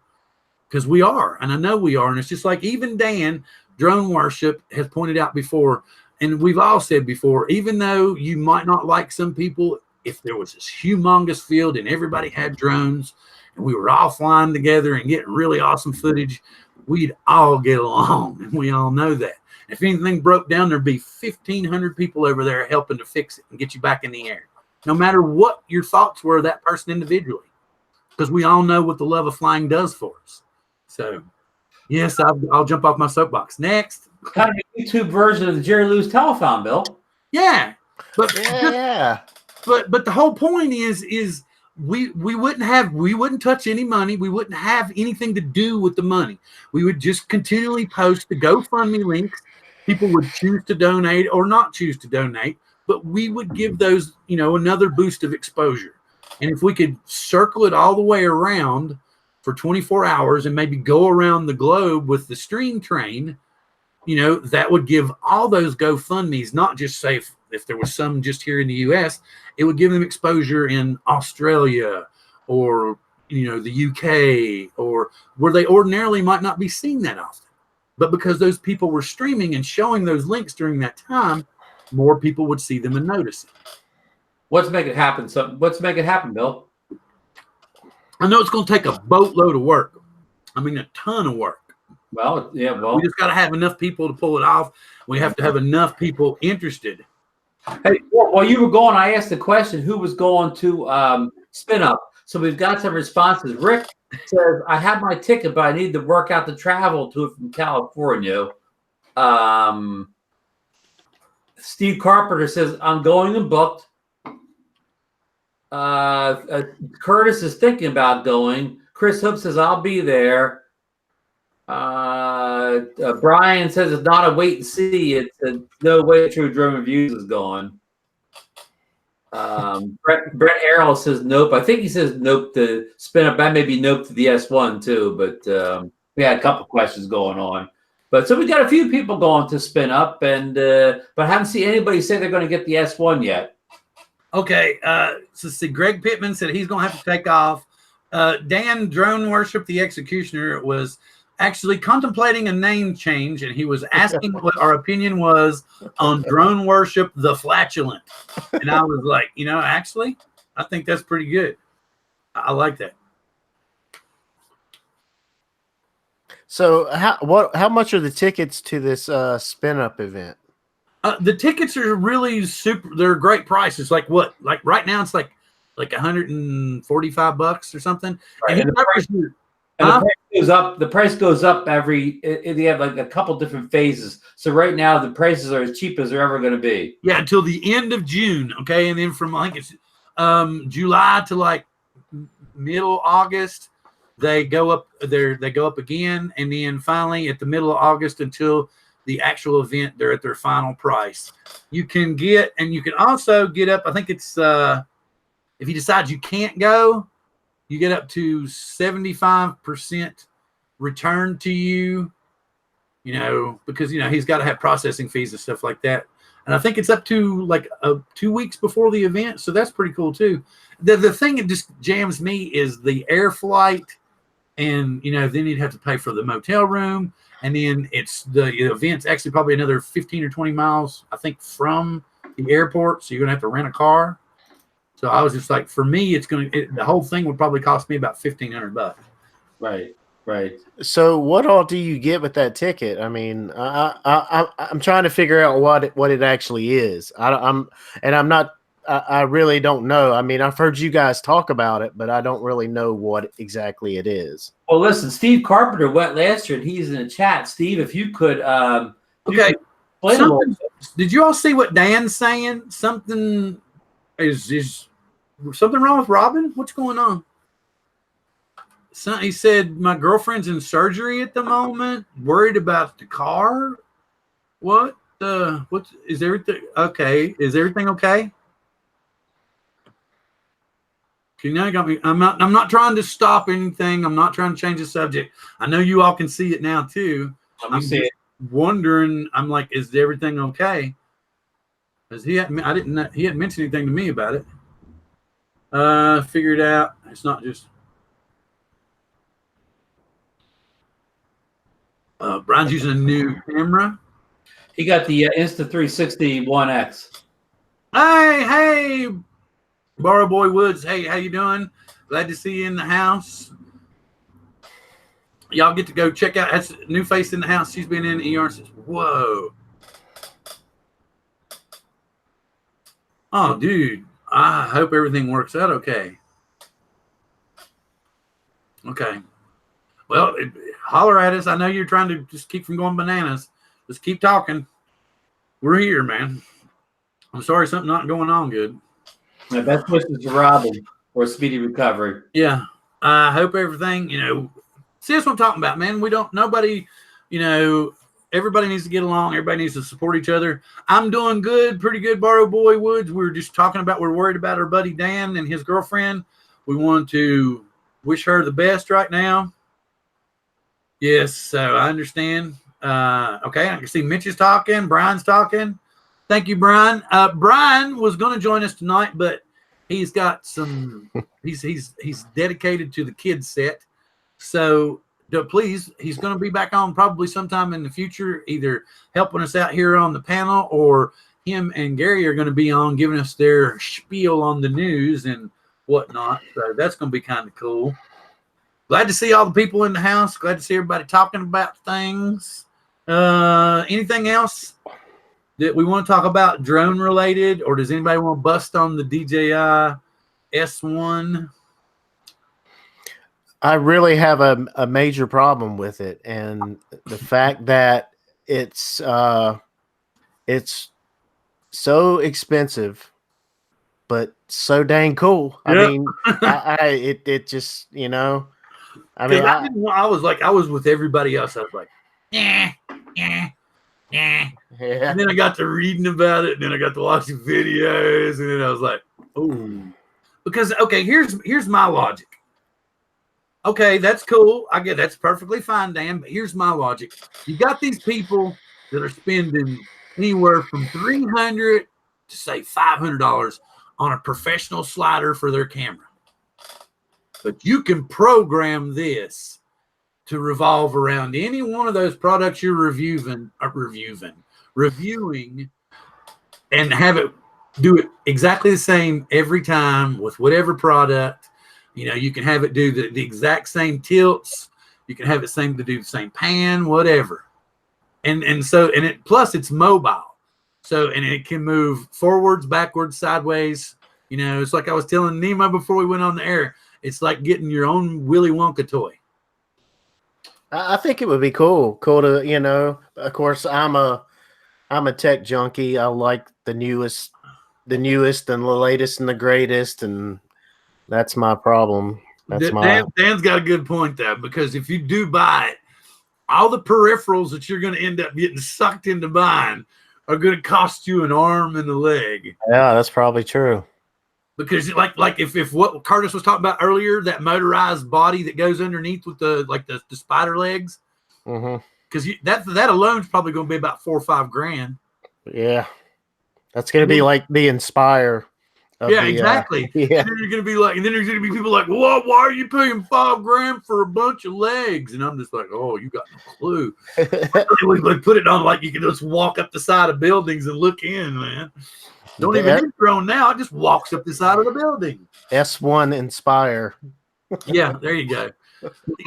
because we are, and I know we are. And it's just like even Dan, Drone Worship, has pointed out before, and we've all said before, even though you might not like some people, if there was this humongous field and everybody had drones and we were all flying together and getting really awesome footage, we'd all get along, and we all know that. If anything broke down, there'd be 1,500 people over there helping to fix it and get you back in the air, no matter what your thoughts were of that person individually, because we all know what the love of flying does for us. So, Yes, I'll jump off my soapbox. Next. Kind of a YouTube version of the Jerry Lewis Telethon, Bill. Yeah. But Yeah. but the whole point is we wouldn't touch any money. We wouldn't have anything to do with the money. We would just continually post the GoFundMe links. People would choose to donate or not choose to donate, but we would give those, another boost of exposure. And if we could circle it all the way around for 24 hours and maybe go around the globe with the stream train, that would give all those GoFundMes, not just say if there was some just here in the US, it would give them exposure in Australia or, the UK or where they ordinarily might not be seen that often. But because those people were streaming and showing those links during that time, more people would see them and notice it. Let's make it happen. So let's make it happen, Bill. I know it's going to take a boatload of work. I mean, a ton of work. Well, yeah, We just got to have enough people to pull it off. We have to have enough people interested. Hey, while you were going, I asked the question, who was going to spin up? So we've got some responses. Rick says, I have my ticket, but I need to work out the travel to it from California. Steve Carpenter says, I'm going and booked. Curtis is thinking about going. Chris Hoop says, I'll be there. Bryan says it's not a wait and see. It's a no way True Drum Reviews is going. Brett Errol says nope. I think he says nope to spin up. That may be nope to the S1 too, but we had a couple questions going on. But so we got a few people going to spin up, and but I haven't seen anybody say they're going to get the S1 yet. Okay, so see, Greg Pittman said he's going to have to take off. Dan Drone Worship, the Executioner, was actually contemplating a name change, and he was asking what our opinion was on Drone Worship, the Flatulent. And I was like, actually, I think that's pretty good. I like that. So how much are the tickets to this spin up event? The tickets are really super. They're great prices. Like what? Like right now, it's like $145 or something. Right. And the price goes up. The price goes up they have like a couple different phases. So right now the prices are as cheap as they're ever going to be. Yeah, until the end of June. Okay, and then from I think it's July to like middle August, they go up. They go up again, and then finally at the middle of August until the actual event, they're at their final price. You can get, and you can also get up. I think it's if you decide you can't go, you get up to 75% return to you, because, he's got to have processing fees and stuff like that. And I think it's up to like 2 weeks before the event. So that's pretty cool too. The thing that just jams me is the air flight. And, then you'd have to pay for the motel room. And then the event's actually probably another 15 or 20 miles, I think, from the airport. So you're going to have to rent a car. So I was just like, for me, the whole thing would probably cost me about $1,500. Right. So what all do you get with that ticket? I mean, I'm trying to figure out what it actually is. I really don't know. I mean, I've heard you guys talk about it, but I don't really know what exactly it is. Well, listen, Steve Carpenter went last year, and he's in the chat. Steve, if you could, okay. Did you all see what Dan's saying? Something is something wrong with Robin? What's going on? He said my girlfriend's in surgery at the moment. Worried about the car. What? Is everything okay? Is everything okay? I'm not trying to stop anything. I'm not trying to change the subject. I know you all can see it now too. I'm just wondering. I'm like, is everything okay? Because he hadn't mentioned anything to me about it. Figured out. It's not just. Brian's using a new camera. He got the Insta360 One X. Hey. Borrow Boy Woods, hey, how you doing? Glad to see you in the house. Y'all get to go check out. That's a new face in the house. She's been in ER since. Whoa. Oh, dude. I hope everything works out okay. Okay. Well, holler at us. I know you're trying to just keep from going bananas. Just keep talking. We're here, man. I'm sorry something not going on good. My best wishes to Robin for a speedy recovery. Yeah. I hope everything, see, that's what I'm talking about, man. Nobody, everybody needs to get along. Everybody needs to support each other. I'm doing good, pretty good, Borrow Boy Woods. We're just talking about, we're worried about our buddy Dan and his girlfriend. We want to wish her the best right now. Yes, so I understand. Okay, I can see Mitch is talking. Brian's talking. Thank you, Bryan. Bryan was going to join us tonight, but he's got some. he's dedicated to the kids set. So please, he's going to be back on probably sometime in the future, either helping us out here on the panel, or him and Gary are going to be on giving us their spiel on the news and whatnot. So that's going to be kind of cool. Glad to see all the people in the house. Glad to see everybody talking about things. Anything else that we want to talk about drone related, or does anybody want to bust on the DJI S1? I really have a major problem with it, and the fact that it's so expensive, but so dang cool. Yep. I mean, it just, I mean, I was with everybody else. I was like, yeah. yeah. And then I got to reading about it, and then I got to watching videos, and then I was like, oh, because okay, here's my logic. Okay, that's cool. I get that's perfectly fine, Dan. But here's my logic: you got these people that are spending anywhere from $300 to say $500 on a professional slider for their camera, but you can program this to revolve around any one of those products you're reviewing, and have it do it exactly the same every time with whatever product. You can have it do the exact same tilts. You can have it to do the same pan, whatever. And it plus it's mobile. So, and it can move forwards, backwards, sideways. It's like I was telling Nemo before we went on the air. It's like getting your own Willy Wonka toy. I think it would be cool to, of course, I'm a tech junkie. I like the newest and the latest and the greatest, and that's my problem. Dan's got a good point there, because if you do buy it, all the peripherals that you're going to end up getting sucked into buying are going to cost you an arm and a leg. Yeah, that's probably true. Because like if what Curtis was talking about earlier, that motorized body that goes underneath with the spider legs, because that alone is probably going to be about $4 or $5 grand. Yeah, that's going to be like the Inspire. Yeah, exactly. Yeah. And then you're going to be like, and then there's going to be people like, "What? Why are you paying $5 grand for a bunch of legs?" And I'm just like, "Oh, you got no clue." We put it on like you can just walk up the side of buildings and look in, man. Don't even need drone now. It just walks up the side of the building. S1 Inspire. Yeah, there you go.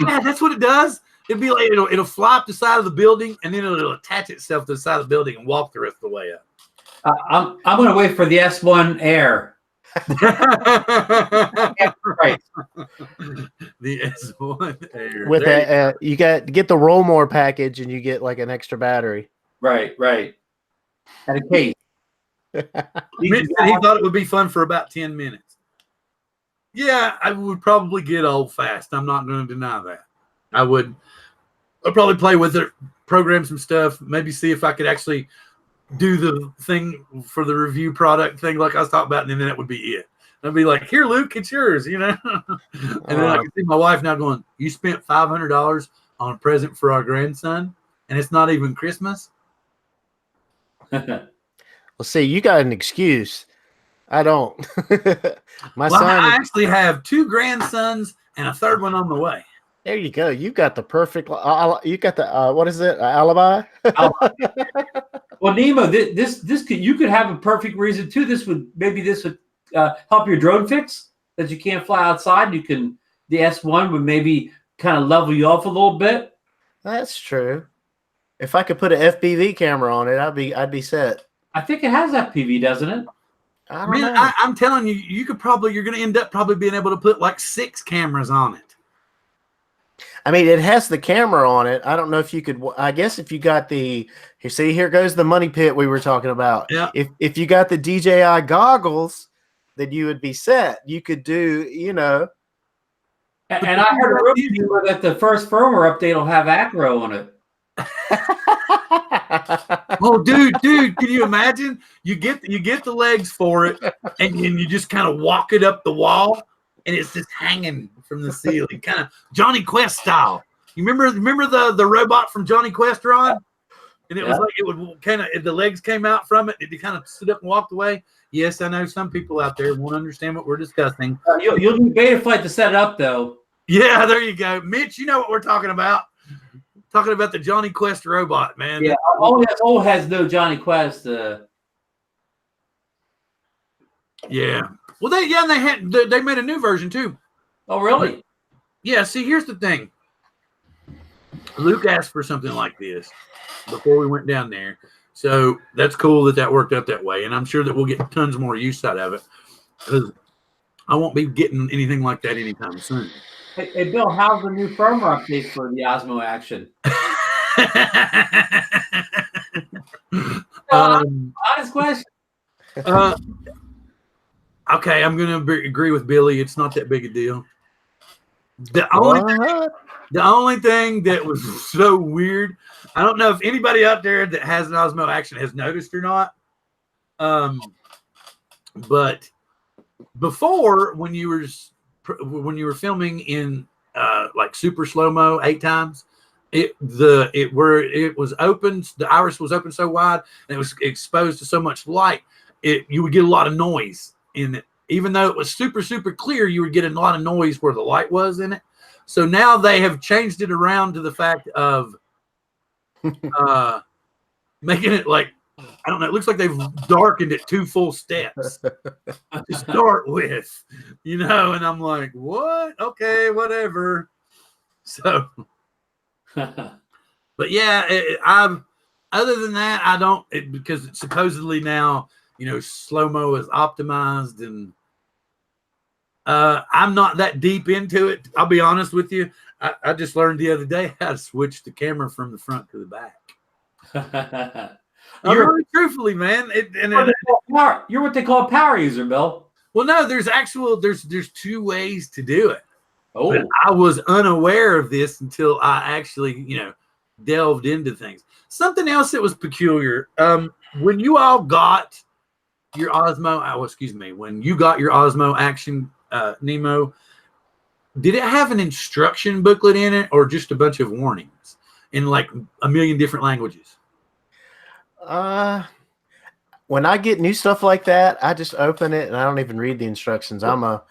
Yeah, that's what it does. It'd be like it'll fly up the side of the building, and then it'll attach itself to the side of the building and walk the rest of the way up. I'm going to wait for the S1 Air. Right. The S1 Air. With you get the Roll More package, and you get like an extra battery. Right. And a case. Mitch said he thought it would be fun for about 10 minutes. Yeah, I would probably get old fast. I'm not going to deny that. I'd probably play with it, program some stuff, maybe see if I could actually do the thing for the review product thing like I was talking about, and then that would be it. I'd be like, "Here, Luke, it's yours," And then I can see my wife now going, "You spent $500 on a present for our grandson, and it's not even Christmas?" Well, see, you got an excuse. I don't. Son. I actually have 2 grandsons and a third one on the way. There you go. You got the perfect. You got the what is it? Alibi. Well, Nemo, you could have a perfect reason too. This would help your drone fix that you can't fly outside. The S1 would maybe kind of level you off a little bit. That's true. If I could put an FPV camera on it, I'd be set. I think it has FPV, doesn't it? I don't know. I'm telling you, you're going to end up probably being able to put like 6 cameras on it. I mean, it has the camera on it. I don't know if you could. I guess if you got the here goes the money pit we were talking about. Yeah. If you got the DJI goggles, then you would be set. You could do, And I heard a rumor that the first firmware update will have acro on it. Oh, dude, can you imagine? You get the legs for it, and you just kind of walk it up the wall, and it's just hanging from the ceiling, kind of Johnny Quest style. You remember the robot from Johnny Quest, Ron? And it was like it would kind of, the legs came out from it, and it kind of stood up and walked away. Yes, I know some people out there won't understand what we're discussing. You'll need Betaflight to set it up, though. Yeah, there you go, Mitch. You know what we're talking about. Talking about the Johnny Quest robot, man. Yeah, old has no Johnny Quest. Yeah. Well, they made a new version too. Oh, really? Yeah. See, here's the thing. Luke asked for something like this before we went down there, so that's cool that worked out that way, and I'm sure that we'll get tons more use out of it because I won't be getting anything like that anytime soon. Hey, Bill, how's the new firmware update for the Osmo Action? Honest question. Okay, I'm going to agree with Billy. It's not that big a deal. The only thing that was so weird, I don't know if anybody out there that has an Osmo Action has noticed or not. But before, when you were filming in like super slow-mo 8 times, it was open, the iris was open so wide and it was exposed to so much light, you would get a lot of noise in it. Even though it was super, super clear, you would get a lot of noise where the light was in it. So now they have changed it around to the fact of making it like, I don't know, it looks like they've darkened it 2 full steps to start with, and I'm like, what? Okay, whatever. So, but yeah, other than that, I don't, because it's supposedly now, slow-mo is optimized, and I'm not that deep into it. I'll be honest with you. I just learned the other day how to switch the camera from the front to the back. Really, truthfully, man. You're what they call a power user, Bill. Well, no, there's 2 ways to do it. Oh, but I was unaware of this until I actually, delved into things. Something else that was peculiar. When you all got your Osmo, when you got your Osmo Action Nemo, did it have an instruction booklet in it or just a bunch of warnings in like a million different languages? When I get new stuff like that, I just open it and I don't even read the instructions. I'm a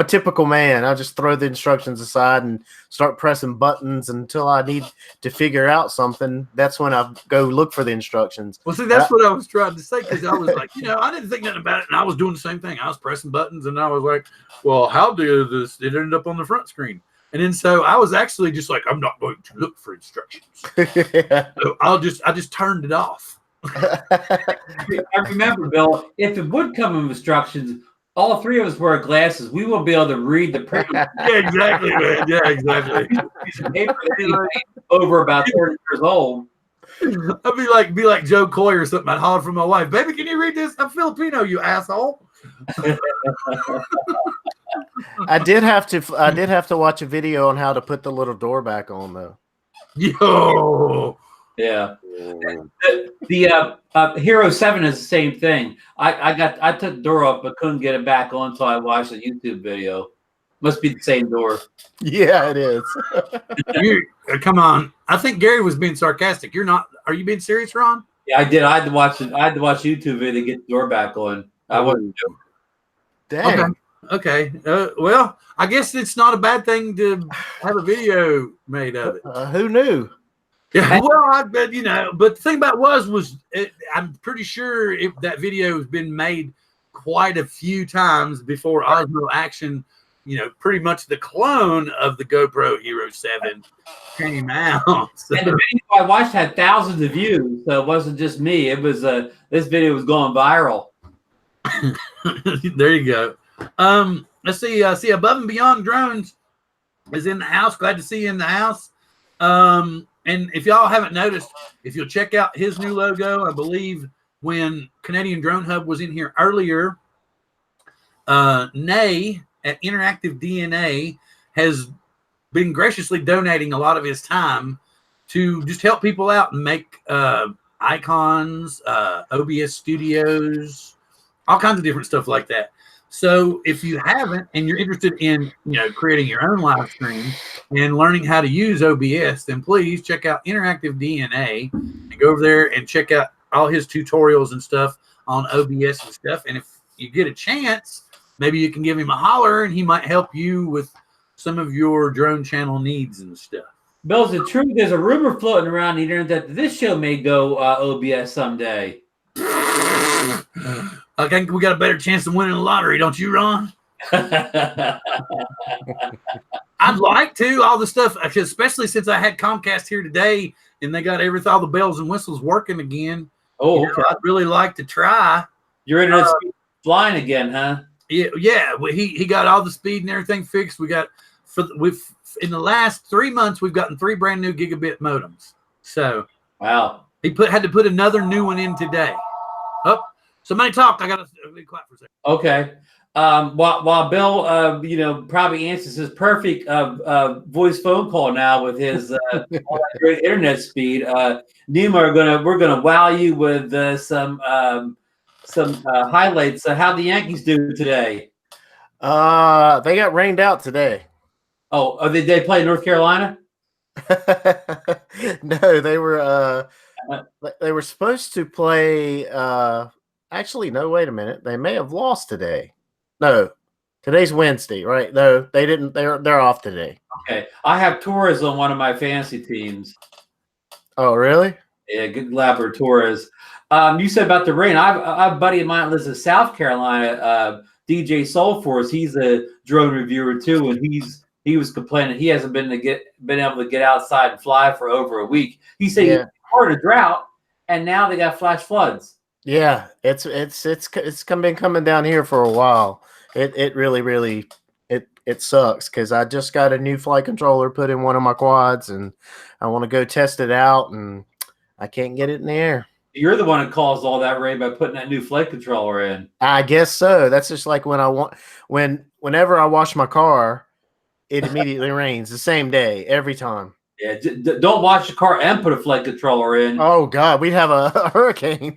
typical man. I just throw the instructions aside and start pressing buttons until I need to figure out something. That's when I go look for the instructions. Well, see, that's what I was trying to say, because I was like, I didn't think nothing about it, and I was doing the same thing. I was pressing buttons, and I was like, well, how did this? It ended up on the front screen. And then so I was actually just like, I'm not going to look for instructions. Yeah. So I just turned it off. I remember, Bill, if it would come with instructions, all 3 of us wear glasses. We won't be able to read the print. Yeah, exactly, man. Yeah, exactly. Over about 30 years old. I'd be like Joe Coy or something. I'd holler for my wife, baby, can you read this? I'm Filipino, you asshole. I did have to watch a video on how to put the little door back on, though. Yo. Yeah. The Hero 7 is the same thing. I took the door up but couldn't get it back on until I watched a YouTube video. Must be the same door. Yeah, it is. Come on. I think Gary was being sarcastic. You're not. Are you being serious, Ron? Yeah, I did. I had to watch YouTube video to get the door back on. I wasn't joking. Dang. Okay. Well, I guess it's not a bad thing to have a video made of it. Who knew? Yeah, well, I bet, but the thing about I'm pretty sure that video has been made quite a few times before Osmo Action, pretty much the clone of the GoPro Hero 7 came out. So. And the video I watched had thousands of views, so it wasn't just me. It was this video was going viral. There you go. Let's see. Above and Beyond Drones is in the house. Glad to see you in the house. And if y'all haven't noticed, if you'll check out his new logo, I believe when Canadian Drone Hub was in here earlier, Nay at Interactive DNA has been graciously donating a lot of his time to just help people out and make icons, OBS studios, all kinds of different stuff like that. So if you haven't and you're interested in creating your own live stream and learning how to use OBS, then please check out Interactive DNA and go over there and check out all his tutorials and stuff on OBS and stuff. And if you get a chance, maybe you can give him a holler and he might help you with some of your drone channel needs and stuff. Bill, is it true there's a rumor floating around the internet that this show may go OBS someday? I think we got a better chance of winning the lottery, don't you, Ron? I'd like to. All the stuff, especially since I had Comcast here today and they got all the bells and whistles working again. Oh, okay. I'd really like to try. Your internet's flying again, huh? Yeah. He got all the speed and everything fixed. We got in the last 3 months we've gotten 3 brand new gigabit modems. So wow, he had to put another new one in today. Oh, somebody talk. I gotta be quiet for a second. Okay. While Bill, probably answers his perfect voice phone call now with his all that great internet speed. Nemo, we're gonna wow you with some highlights. How the Yankees do today? They got rained out today. Oh, did they play North Carolina? No, they were supposed to play. Actually, no. Wait a minute. They may have lost today. No, today's Wednesday, right? No, they didn't. They're off today. Okay, I have Torres on one of my fantasy teams. Oh, really? Yeah, good Labrador Torres. You said about the rain. I have a buddy of mine lives in South Carolina, DJ Soulforce. He's a drone reviewer too, and he was complaining he hasn't been able to get outside and fly for over a week. He said it's part of drought, and now they got flash floods. Yeah, it's been coming down here for a while. It really it sucks because I just got a new flight controller put in one of my quads, and I want to go test it out, and I can't get it in the air. You're the one that caused all that rain by putting that new flight controller in. I guess so. That's just like whenever I wash my car, it immediately rains the same day every time. Yeah, don't wash the car and put a flight controller in. Oh God, we'd have a hurricane.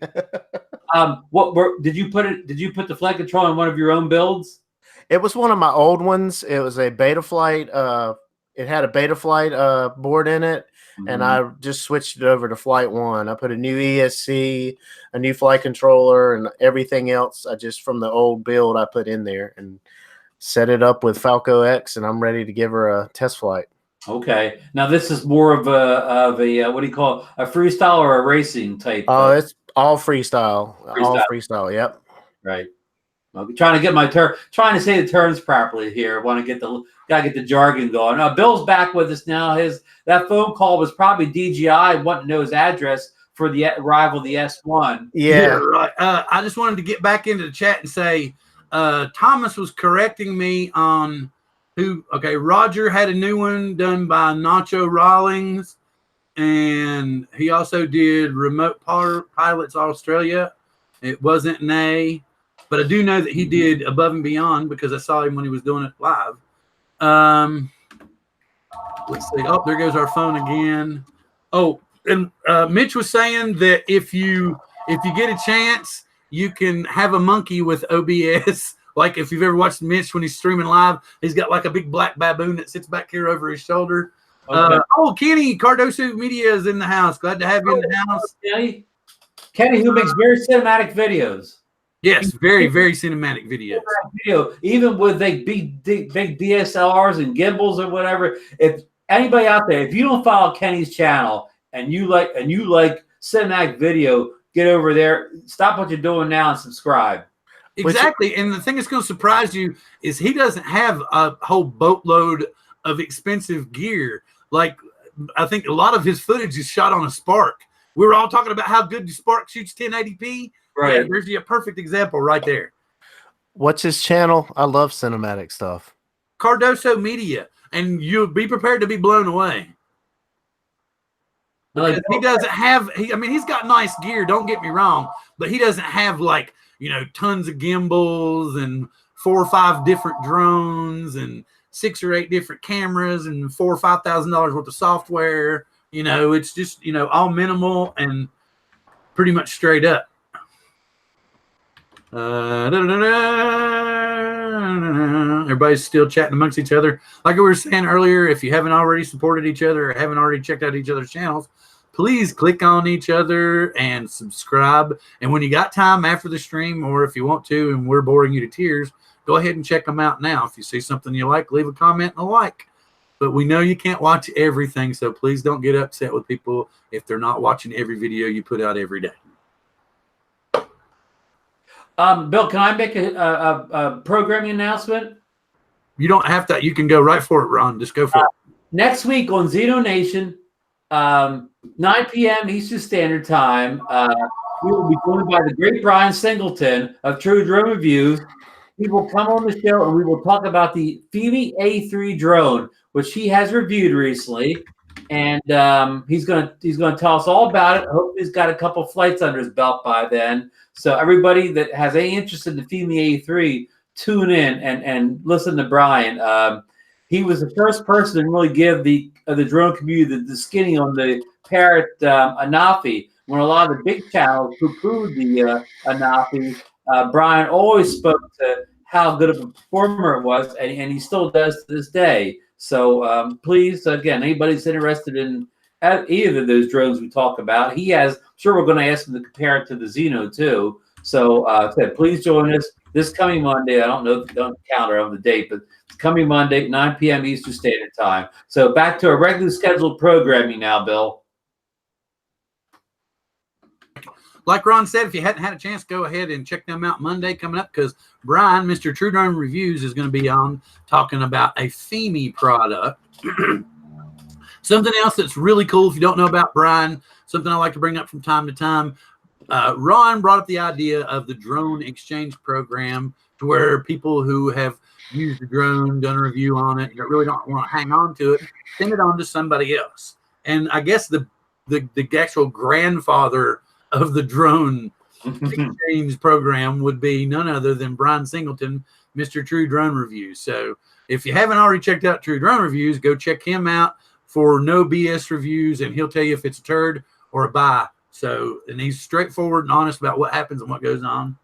Did you put the flight controller in one of your own builds? It was one of my old ones. It was a Betaflight. It had a Betaflight board in it, and I just switched it over to Flight One. I put a new ESC, a new flight controller, and everything else. I just from the old build I put in there and set it up with Falco X, and I'm ready to give her a test flight. Okay. Now this is more of a what do you call it? A freestyle or a racing type? Oh, it's all freestyle. All freestyle. Yep. Right. I'm trying to say the terms properly here. Gotta get the jargon going. Bill's back with us now. That phone call was probably DJI wanting to know his address for the arrival of the S1. Yeah, right. I just wanted to get back into the chat and say Thomas was correcting me on who. Okay, Roger had a new one done by Nacho Rawlings, and he also did Remote Pilots Australia. It wasn't Nay, but I do know that he did Above and Beyond because I saw him when he was doing it live. Let's see. Oh, there goes our phone again. Oh, and Mitch was saying that if you get a chance, you can have a monkey with OBS. Like if you've ever watched Mitch when he's streaming live, he's got like a big black baboon that sits back here over his shoulder. Okay. Kenny Cardoso Media is in the house. Glad to have you in the house. Kenny, who makes very cinematic videos. Yes, very, very cinematic videos. Even with big DSLRs and gimbals or whatever. If anybody out there, if you don't follow Kenny's channel and you like cinematic video, get over there. Stop what you're doing now and subscribe. Exactly. And the thing that's going to surprise you is he doesn't have a whole boatload of expensive gear. Like, I think a lot of his footage is shot on a Spark. We were all talking about how good the Spark shoots 1080p. Right. Yeah, there's a perfect example right there. What's his channel? I love cinematic stuff. Cardoso Media. and you'll be prepared to be blown away. Because he doesn't have, he's got nice gear, don't get me wrong, but he doesn't have like, tons of gimbals and 4 or 5 different drones and 6 or 8 different cameras and $4,000 or $5,000 worth of software. It's just, all minimal and pretty much straight up. Everybody's still chatting amongst each other. Like we were saying earlier, if you haven't already supported each other or haven't already checked out each other's channels, please click on each other and subscribe. And when you got time after the stream, or if you want to and we're boring you to tears, go ahead and check them out now. If you see something you like, leave a comment and a like. But we know you can't watch everything, so please don't get upset with people if they're not watching every video you put out every day. Bill, can I make a programming announcement? You don't have to. You can go right for it, Ron. Just go for it. Next week on Xeno Nation, 9 p.m. Eastern Standard Time, we will be joined by the great Bryan Singleton of True Drone Reviews. He will come on the show and we will talk about the FEMI A3 drone, which he has reviewed recently, and he's gonna tell us all about it. I hope he's got a couple flights under his belt by then. So everybody that has any interest in the FEMI A3, tune in and listen to Bryan. He was the first person to really give the drone community the skinny on the Parrot Anafi. When a lot of the big channels poo-pooed the Anafi, Bryan always spoke to how good of a performer it was, and he still does to this day. So please, again, anybody's interested in either of those drones we talk about, he has. I'm sure we're going to ask him to compare it to the Xeno too. So please join us this coming Monday. I don't know if you don't counter on the date, but it's coming Monday, 9 p.m. Eastern Standard Time. So back to our regularly scheduled programming now, Bill. Like Ron said, if you hadn't had a chance, go ahead and check them out Monday coming up, because Bryan, Mr. True Drone Reviews, is going to be on talking about a FEMI product. Something else that's really cool, if you don't know about Bryan, something I like to bring up from time to time. Ron brought up the idea of the drone exchange program, to where people who have used the drone, done a review on it, that really don't want to hang on to it, send it on to somebody else. And I guess the actual grandfather of the drone exchange program would be none other than Bryan Singleton, Mr. True Drone Reviews. So if you haven't already checked out True Drone Reviews, go check him out for no BS reviews, and he'll tell you if it's a turd or a buy. So, and he's straightforward and honest about what happens and what goes on.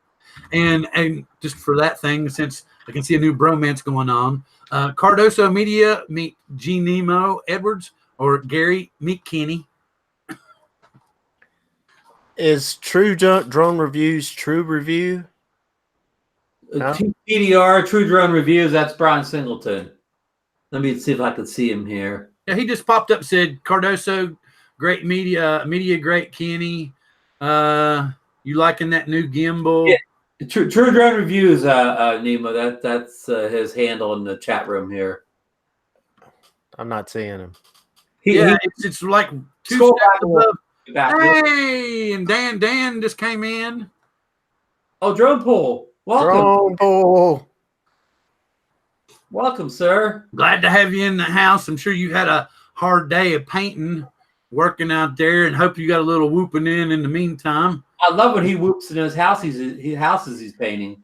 And just for that thing, since I can see a new bromance going on, Cardoso Media, meet Nemo Edwards, or Gary, meet Kenny. Is True Drone Reviews True Review? No? TDR, True Drone Reviews, that's Bryan Singleton. Let me see if I can see him here. Yeah, he just popped up, said Cardoso, great media great Kenny. You liking that new gimbal? Yeah. True Drone Reviews, Nemo. That's his handle in the chat room here. I'm not seeing him. It's like 2 steps above. Hey, and Dan just came in. Oh, Drone Pool. Welcome. Drone Pool. Welcome, sir. Glad to have you in the house. I'm sure you had a hard day of painting, working out there, and hope you got a little whooping in the meantime. I love when he whoops in his house. Houses he's painting.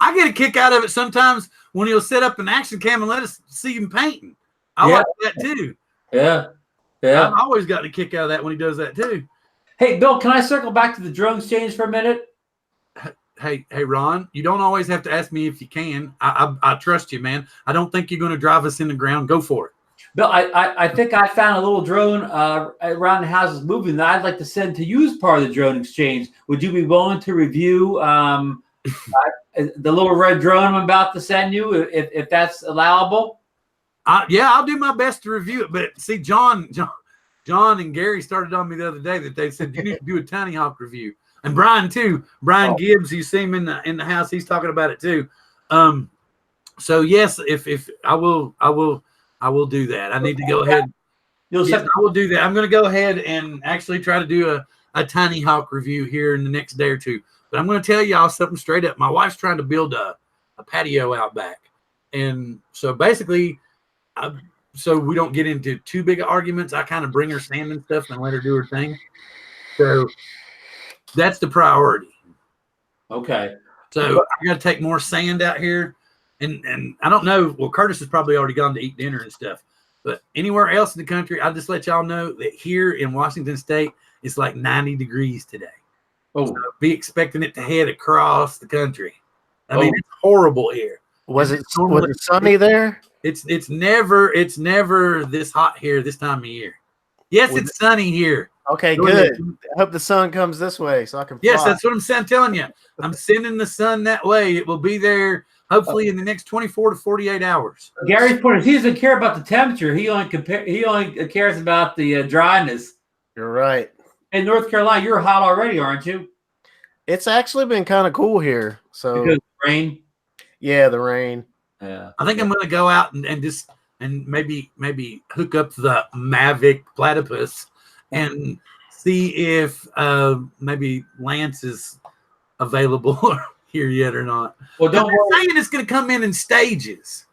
I get a kick out of it sometimes when he'll set up an action cam and let us see him painting. I like that too. Yeah. I've always got a kick out of that when he does that too. Hey, Bill, can I circle back to the drone exchange for a minute? Hey, Ron, you don't always have to ask me if you can. I trust you, man. I don't think you're going to drive us in the ground. Go for it. Bill, I think I found a little drone around the houses moving that I'd like to send to you as part of the drone exchange. Would you be willing to review the little red drone I'm about to send you, if that's allowable? Yeah, I'll do my best to review it. But see, John and Gary started on me the other day that they said you need to do a Tiny Hawk review, and Bryan too. Bryan Gibbs, you see him in the house. He's talking about it too. So yes, if I will do that. I need to go ahead. I will do that. I'm going to go ahead and actually try to do a Tiny Hawk review here in the next day or two. But I'm going to tell y'all something straight up. My wife's trying to build a patio out back, and so basically, so we don't get into too big of arguments, I kind of bring her sand and stuff and let her do her thing. So that's the priority. Okay. So I got to take more sand out here. And I don't know. Well, Curtis has probably already gone to eat dinner and stuff. But anywhere else in the country, I'll just let y'all know that here in Washington State, it's like 90 degrees today. Oh, So be expecting it to head across the country. I mean, it's horrible here. Was it sunny there? It's never this hot here this time of year. Yes, it's sunny here. Okay, good. I hope the sun comes this way so I can fly. Yes, that's what I'm telling you. I'm sending the sun that way. It will be there hopefully in the next 24 to 48 hours. Gary's point is he doesn't care about the temperature. He only cares about the dryness. You're right. In North Carolina, you're hot already, aren't you? It's actually been kind of cool here. So because of the rain. Yeah, the rain. Yeah. I think I'm going to go out and maybe hook up the Mavic platypus and see if maybe Lance is available here yet or not. Well, don't worry. Saying it's going to come in stages.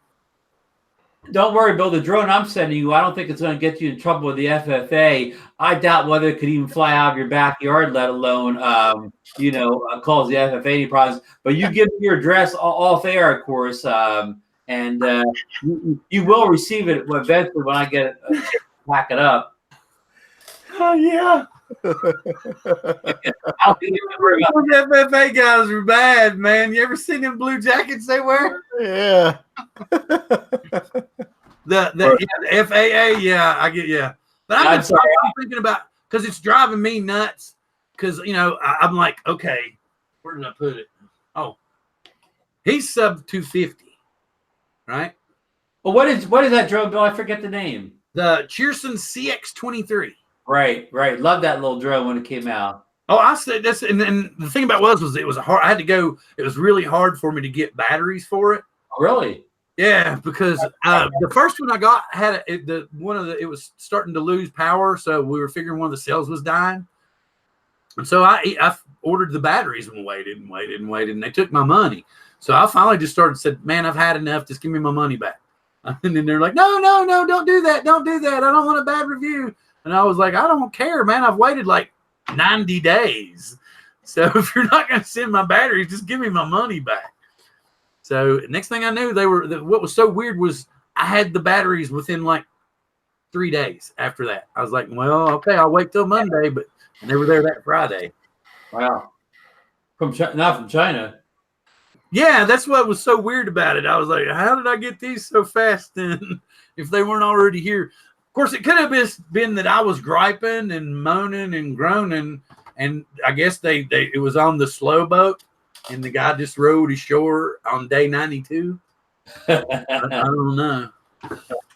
Don't worry, Bill. The drone I'm sending you, I don't think it's going to get you in trouble with the FFA. I doubt whether it could even fly out of your backyard, let alone, cause the FFA any problems. But you give me your address off air, of course, and you will receive it eventually when I get it, pack it up. Oh, yeah. I don't think you worry about those FFA guys are bad, man. You ever seen them blue jackets they wear? Yeah. The FAA, yeah, I get, yeah. But I'm thinking about, because it's driving me nuts. Because, I'm like, okay, where did I put it? Oh, he's sub 250, right? Well, what is that drone, Bill? I forget the name. The Cheerson CX-23. Right. Love that little drone when it came out. Oh, I said this, and the thing about it was hard. I had to go. It was really hard for me to get batteries for it. Oh, really? Yeah, because the first one I got had it was starting to lose power, so we were figuring one of the cells was dying, and so I ordered the batteries and waited, and they took my money. So I finally just said, man, I've had enough. Just give me my money back. And then they're like, no, don't do that. I don't want a bad review. And I was like, I don't care, man. I've waited like 90 days. So if you're not going to send my batteries, just give me my money back. So next thing I knew, what was so weird was I had the batteries within like 3 days after that. I was like, well, okay, I'll wait till Monday, and they were there that Friday. Wow. Not from China. Yeah, that's what was so weird about it. I was like, how did I get these so fast then if they weren't already here? Of course, it could have been that I was griping and moaning and groaning, and I guess it was on the slow boat, and the guy just rode ashore on day 92. I don't know.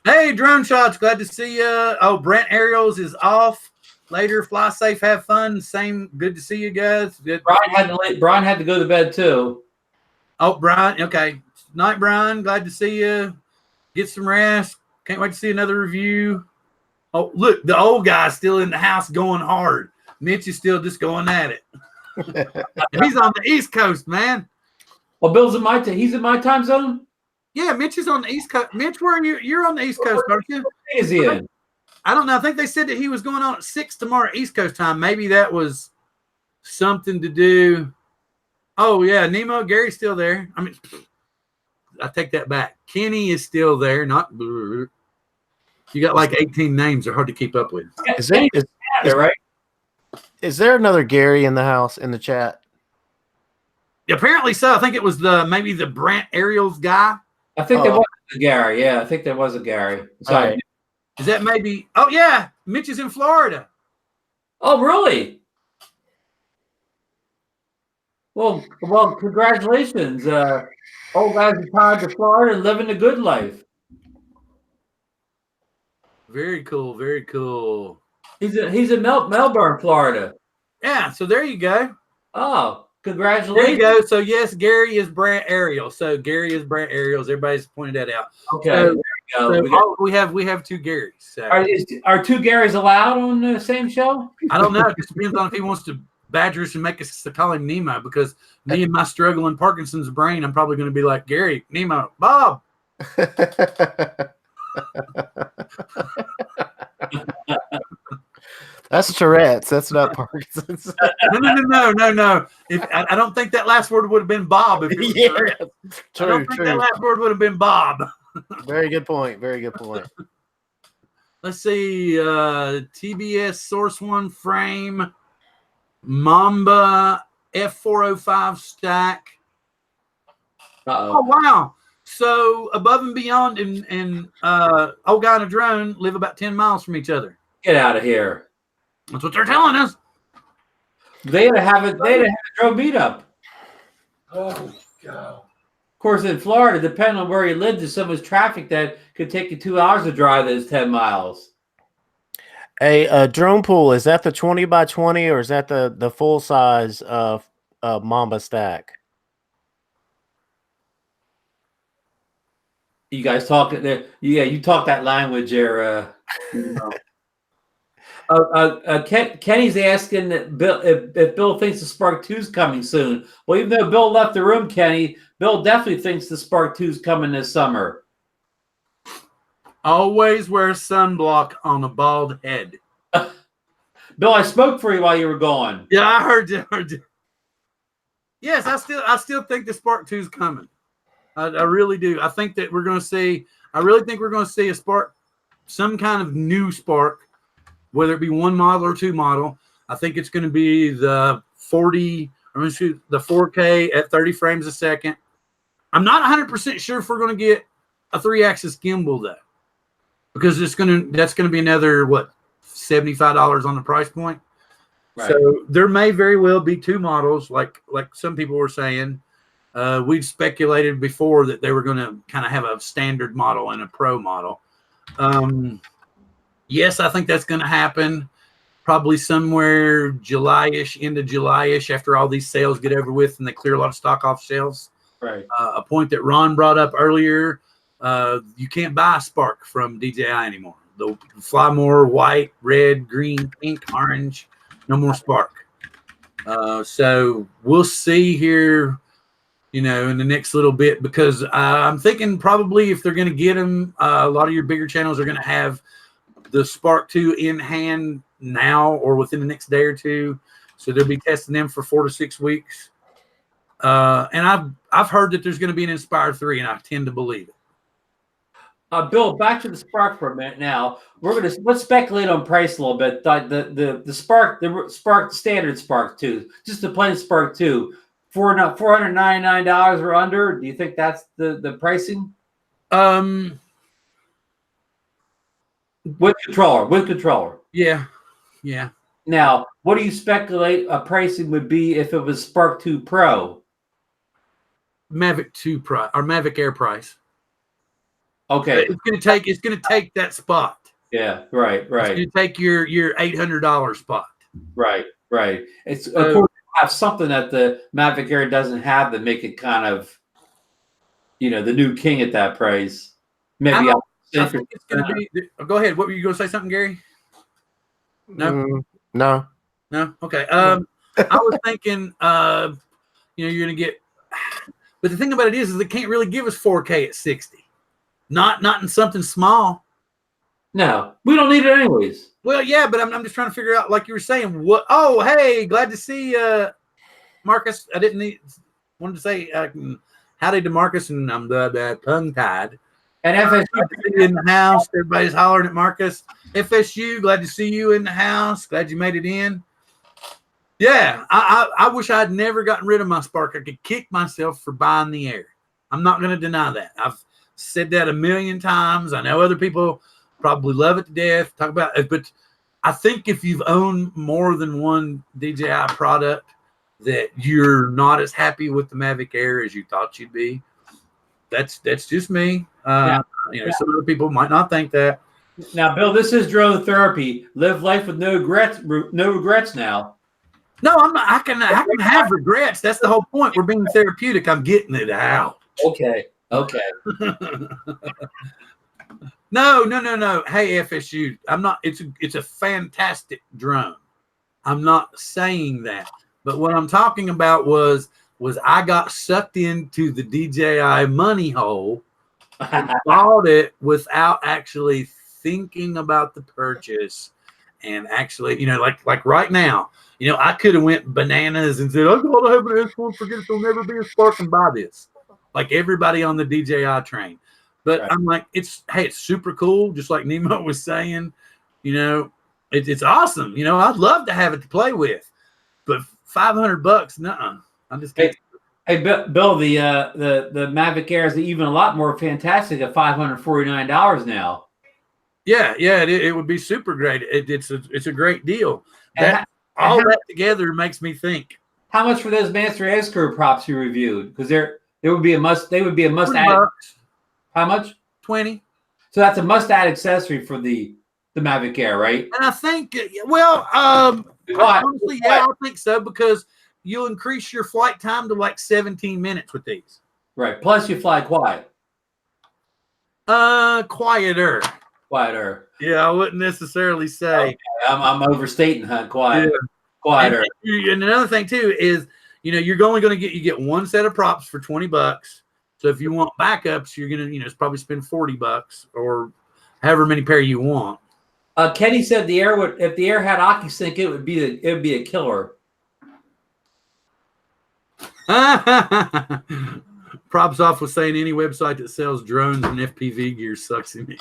Hey, Drone Shots, glad to see you. Oh, Brent Ariels is off. Later, fly safe, have fun. Same, good to see you guys. Good. Bryan had to go to bed too. Oh, Bryan, okay. Night, Bryan, glad to see you. Get some rest. Can't wait to see another review. Oh, look, the old guy's still in the house going hard. Mitch is still just going at it. He's on the East Coast, man. Well, Bill's he's in my time zone? Yeah, Mitch is on the East Coast. Mitch, where are you? You're on the East Coast, aren't you? What is he in? I don't know. I think they said that he was going on at 6 tomorrow East Coast time. Maybe that was something to do. Oh, yeah, Nemo, Gary's still there. I mean, I take that back. Kenny is still there. Not you got like 18 names. They're hard to keep up with. Is there another Gary in the house in the chat? Apparently so. I think it was maybe the Brant Ariels guy. I think there was a Gary. Yeah, I think there was a Gary. Sorry. Right. Is that maybe? Oh, yeah. Mitch is in Florida. Oh, really? Well, congratulations. Old guys retired to Florida and living the good life. Very cool. Very cool. He's in Melbourne, Florida. Yeah. So there you go. Oh, congratulations. There you go. So yes, Gary is Brant Ariels. So Gary is Brant Ariels. Everybody's pointed that out. Okay. So, there we go. we have 2 Garys. So. Are 2 Garys allowed on the same show? I don't know. It just depends on if he wants to badger us and make us to call him Nemo, because me and my struggling Parkinson's brain, I'm probably going to be like, Gary, Nemo, Bob. That's Tourette's. That's not Parkinson's. No. I don't think that last word would have been Bob. If it was Tourette's. I don't think that last word would have been Bob. Very good point. Very good point. Let's see. TBS Source One frame, Mamba F405 stack. Uh-oh. Oh wow! So Above and Beyond and Old Guy in a Drone live about 10 miles from each other. Get out of here. That's what they're telling us. They had to have a drone meetup. Oh God. Of course, in Florida, depending on where you live, there's so much traffic that could take you 2 hours to drive those 10 miles. A drone pool, is that the 20 by 20 or is that the full size Mamba stack? You guys talk there? Yeah, you talk that language there. Kenny's asking that Bill if Bill thinks the Spark 2 is coming soon. Well, even though Bill left the room, Kenny, Bill definitely thinks the Spark 2 is coming this summer. Always wear sunblock on a bald head. Bill, I spoke for you while you were gone. Yeah, I heard you. Yes, I still think the Spark 2 is coming. I really do. I think that we're going to see. I really think we're going to see a Spark, some kind of new Spark, whether it be one model or two model. I think it's going to be the 4K at 30 frames a second. I'm not 100% sure if we're going to get a 3-axis gimbal though, because that's going to be another $75 on the price point. Right. So there may very well be two models, like some people were saying. We've speculated before that they were going to kind of have a standard model and a pro model. Yes, I think that's going to happen probably somewhere July-ish, end of July-ish, after all these sales get over with and they clear a lot of stock off shelves. Right. A point that Ron brought up earlier, you can't buy a Spark from DJI anymore. They'll fly more white, red, green, pink, orange, no more Spark. So we'll see here, in the next little bit, because I'm thinking probably if they're going to get them, a lot of your bigger channels are going to have the Spark 2 in hand now or within the next day or two. So they'll be testing them for 4 to 6 weeks. And I've heard that there's going to be an Inspire 3, and I tend to believe it. Bill, back to the Spark for a minute. Now let's speculate on price a little bit. The Spark, the standard Spark 2, just the plain Spark 2, for $499 or under. Do you think that's the pricing? With controller. Yeah. Now, what do you speculate a pricing would be if it was Spark 2 Pro? Mavic 2 price or Mavic Air price. Okay. It's gonna take that spot. Yeah, right. It's gonna take your $800 spot. Right. It's of course have something that the Mavic Air doesn't have to make it kind of, the new king at that price. Maybe I think it's gonna be. Go ahead. What were you gonna say? Something, Gary? No. No. Okay. I was thinking, you're gonna get. But the thing about it is they can't really give us 4K at 60. Not in something small. No, we don't need it anyways. Well, yeah, but I'm just trying to figure out, like you were saying, what? Oh, hey, glad to see Marcus. I wanted to say howdy to Marcus, and I'm tongue tied. And FSU in the house. Everybody's hollering at Marcus. FSU, glad to see you in the house. Glad you made it in. Yeah, I wish I had never gotten rid of my Spark. I could kick myself for buying the Air. I'm not going to deny that. I've said that a million times. I know other people probably love it to death. Talk about it, but I think if you've owned more than one DJI product, that you're not as happy with the Mavic Air as you thought you'd be. That's just me. Some other people might not think that. Now, Bill, this is drone therapy. Live life with no regrets now. No, I'm not. I can have regrets. That's the whole point. We're being therapeutic. I'm getting it out. Okay. No. Hey, FSU, I'm not. It's a fantastic drone. I'm not saying that. But what I'm talking about was I got sucked into the DJI money hole I bought it without actually thinking about the purchase, and actually, like right now, I could have went bananas and said, "I gotta have an S1, forget it, there'll never be a spark, and buy this," like everybody on the DJI train. But Right. I'm like, it's super cool, just like Nemo was saying. It's awesome. I'd love to have it to play with, but $500, nuh-uh. I just can't. Hey, Bill, the Mavic Air is even a lot more fantastic at $549 now. Yeah, it would be super great. It's a great deal. All that together makes me think. How much for those Master Air Screw props you reviewed? Because they would be a must add. How much? 20. So that's a must add accessory for the Mavic Air, right? And I think, honestly, I think so, because you'll increase your flight time to like 17 minutes with these. Right. Plus, you fly quiet. Quieter. Yeah, I wouldn't necessarily say. Okay. I'm overstating, huh? Quieter. And another thing too is, you're only going to get one set of props for $20. So if you want backups, you're going to, probably spend $40 or however many pair you want. Kenny said if the Air had OcuSync, it would be a killer. Props off was saying any website that sells drones and FPV gear sucks in me.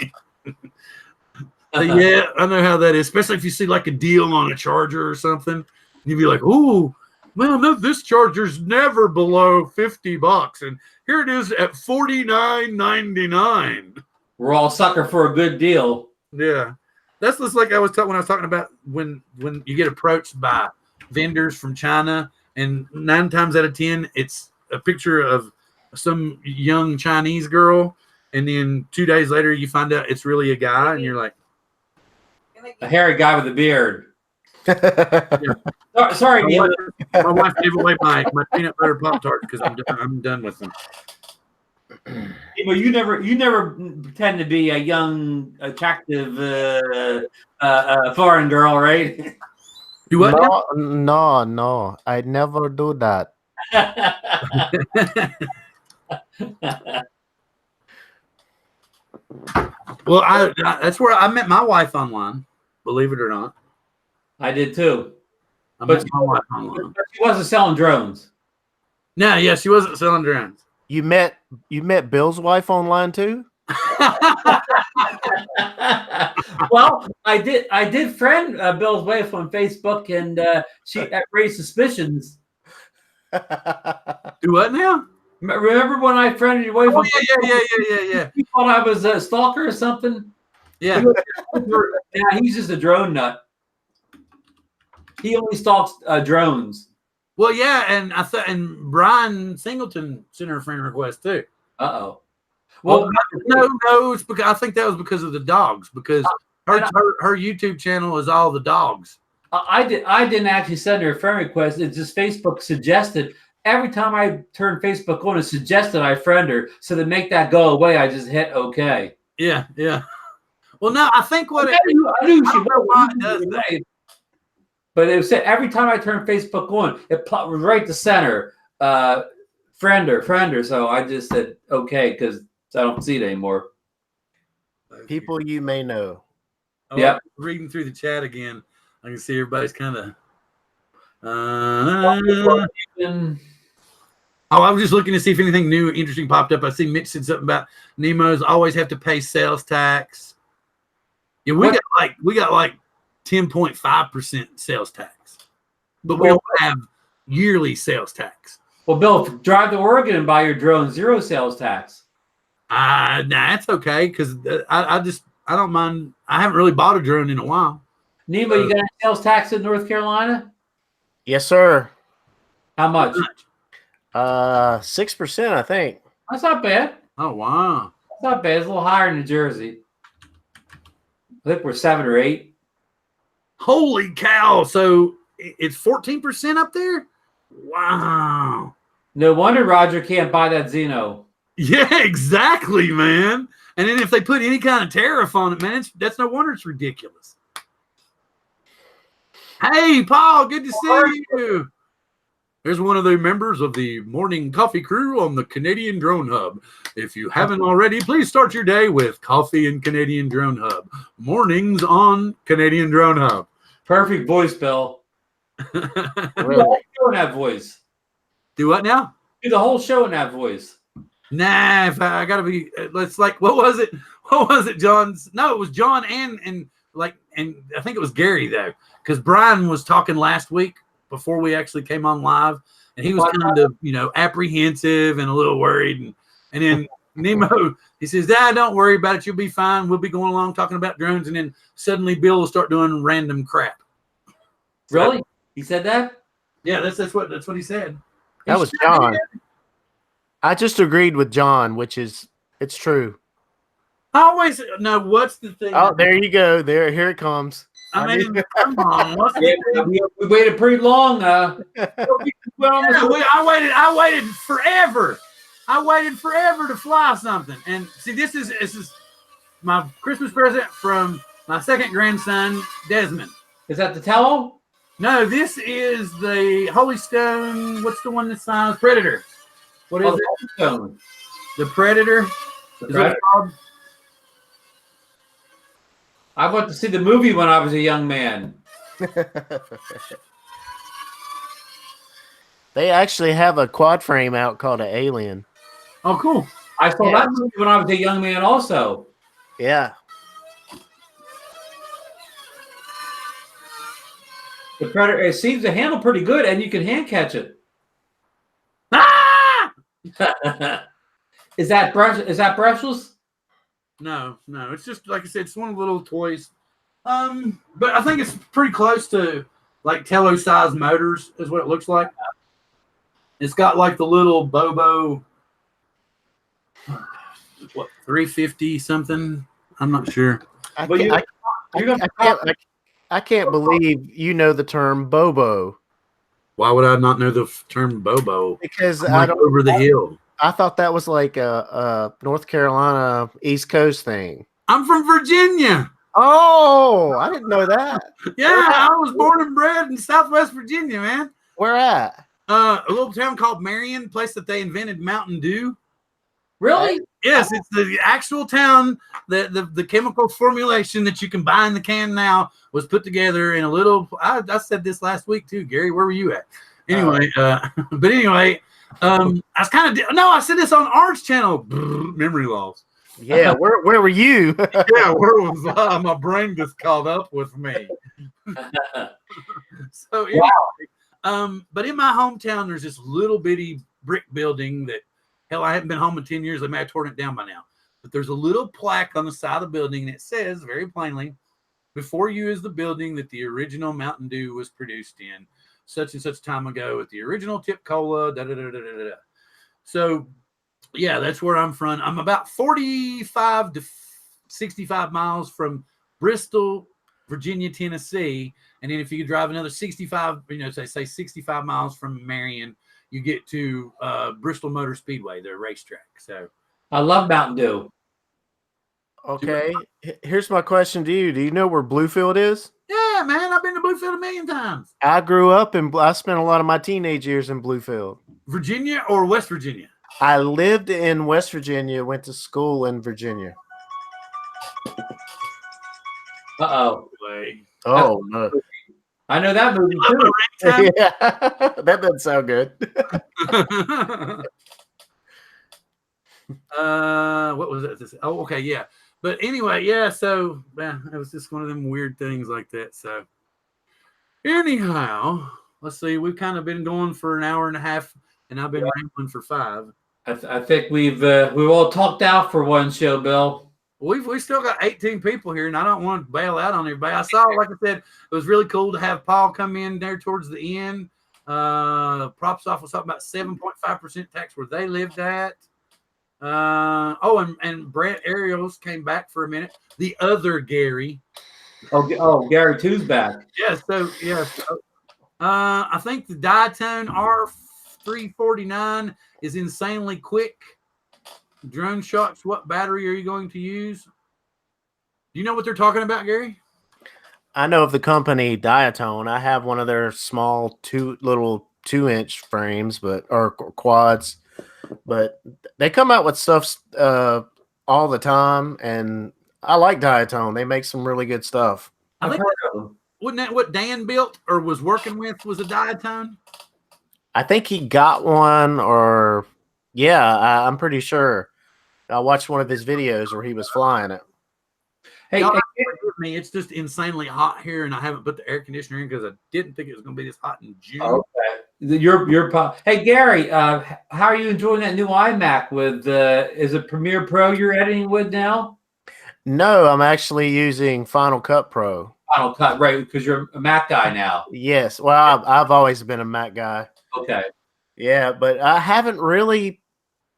Yeah, I know how that is, especially if you see like a deal on a charger or something. You'd be like, "Ooh, well, no, this charger's never below $50, and here it is at $49.99." We're all sucker for a good deal. Yeah, that's just like when I was talking about when you get approached by vendors from China, and 9 times out of 10, it's a picture of some young Chinese girl, and then 2 days later, you find out it's really a guy, and you're like, a hairy guy with a beard. Yeah. Sorry, my wife gave away my peanut butter Pop-Tart because I'm done with them. But you never pretend to be a young, attractive foreign girl, right? Do what? No, I never do that. Well, that's where I met my wife online. Believe it or not, I did too. I met my wife online. But she wasn't selling drones. No, yeah, she wasn't selling drones. You met Bill's wife online too? Well, I did friend Bill's wife on Facebook, and she raised suspicions. Do what now? Remember when I friended your wife? Oh, yeah. You thought I was a stalker or something? Yeah. Yeah, he's just a drone nut. He only stalks drones. Well, yeah, and I thought, and Bryan Singleton sent her a friend request too. Uh-oh. Well, no, it's because I think that was because of the dogs, because her YouTube channel is all the dogs. I didn't actually send her a friend request. It's just Facebook suggested. Every time I turn Facebook on, it suggested I friend her. So to make that go away, I just hit OK. Yeah. Well, no, I think what I knew she does that. But it said every time I turn Facebook on, it was right to center. Friend her. So I just said OK because I don't see it anymore. People you may know. Oh, yeah. Reading through the chat again, I can see everybody's kind of. I was just looking to see if anything new or interesting popped up. I see Mitch said something about Nemo's always have to pay sales tax. Yeah, we got like 10.5% sales tax, but we don't have yearly sales tax. Well, Bill, drive to Oregon and buy your drone, 0 sales tax. Nah, that's okay because I don't mind. I haven't really bought a drone in a while. Nemo, you got a sales tax in North Carolina? Yes, sir. How much? 6%, I think. That's not bad. Oh wow, that's not bad. It's a little higher in New Jersey. I think we're 7 or 8. Holy cow! So it's 14% up there. Wow. No wonder Roger can't buy that Xeno. Yeah, exactly, man. And then if they put any kind of tariff on it, man, that's no wonder it's ridiculous. Hey, Paul, good to see you. There's one of the members of the morning coffee crew on the Canadian Drone Hub. If you haven't already, please start your day with coffee and Canadian Drone Hub. Mornings on Canadian Drone Hub. Perfect voice, Bill. Do the whole show in that voice. Do what now? Do the whole show in that voice. Nah, if I gotta be. Let's like. What was it? What was it, John? No, it was John and I think it was Gary though, because Bryan was talking last week before we actually came on live, and he was kind of apprehensive and a little worried, and then Nemo, he says, don't worry about it, you'll be fine, we'll be going along talking about drones, and then suddenly Bill will start doing random crap. Really? He said that? Yeah, that's what he said. That was John. I just agreed with John, which is it's true. I always no. What's the thing? Oh, there you go. Here it comes. I mean, come on. We waited pretty long. Well, I waited forever. I waited forever to fly something. And see, this is my Christmas present from my second grandson, Desmond. Is that the towel? No, this is the Holy Stone. What's the one that signs Predator? What is it? Stone. The Predator. The Is that called? I went to see the movie when I was a young man. They actually have a quad frame out called an Alien. Oh, cool. I saw that movie when I was a young man also. Yeah. The Predator, it seems to handle pretty good, and you can hand catch it. Ah! Is that brushless? No. It's just like I said, it's one of the little toys. But I think it's pretty close to like Tello size motors is what it looks like. It's got like the little Bobo, what 350 something. I'm not sure. I can't believe you know the term Bobo. Why would I not know the term Bobo? Because I'm like over the hill. I thought that was like a North Carolina East Coast thing. I'm from Virginia. Oh, I didn't know that. Yeah, I was born and bred in Southwest Virginia, man. Where at? A little town called Marion, place that they invented Mountain Dew. Really? Yes, it's the actual town that the chemical formulation that you can buy in the can now was put together in a little. I said this last week too, Gary. Where were you at? Anyway, but anyway, I was kind of I said this on Art's channel. Memory loss. Yeah, where were you? Yeah, where was I? My brain just caught up with me. So anyway, but in my hometown, there's this little bitty brick building that. Hell, I haven't been home in 10 years. They may have torn it down by now. But there's a little plaque on the side of the building that says very plainly, before you is the building that the original Mountain Dew was produced in such and such time ago with the original Tip Cola, da-da-da-da-da-da. So, yeah, that's where I'm from. I'm about 45 to 65 miles from Bristol, Virginia, Tennessee. And then if you could drive another 65, say 65 miles from Marion, you get to Bristol Motor Speedway, their racetrack. So I love Mountain Dew. Okay. Here's my question to you. Do you know where Bluefield is? Yeah, man. I've been to Bluefield a million times. I grew up I spent a lot of my teenage years in Bluefield. Virginia or West Virginia? I lived in West Virginia, went to school in Virginia. Uh-oh. Oh, no. I know that movie too. Yeah, that doesn't sound good. What was it? Oh, okay, yeah. But anyway, yeah. So it was just one of them weird things like that. So anyhow, let's see. We've kind of been going for an hour and a half, and I've been rambling for 5. I think we've all talked out for one show, Bill. We still got 18 people here, and I don't want to bail out on everybody. I saw, like I said, it was really cool to have Paul come in there towards the end. Props off was talking about 7.5% tax where they lived at. And Brett Ariels came back for a minute. The other Gary. Oh, Gary 2's back. Yeah, so yeah. I think the Diatone R349 is insanely quick. Drone shots, what battery are you going to use? Do you know what they're talking about, Gary? I know of the company Diatone. I have one of their small little 2-inch frames, or quads, but they come out with stuff all the time, and I like Diatone. They make some really good stuff. I think wasn't that what Dan built or was working with was a Diatone? I think he got one, or I'm pretty sure. I watched one of his videos where he was flying it. Hey, forgive me, it's just insanely hot here, and I haven't put the air conditioner in because I didn't think it was going to be this hot in June. Okay. Hey, Gary, how are you enjoying that new iMac with? Is it Premiere Pro you're editing with now? No, I'm actually using Final Cut Pro. Final Cut, right? Because you're a Mac guy now. Yes. Well, I've always been a Mac guy. Okay. Yeah, but I haven't really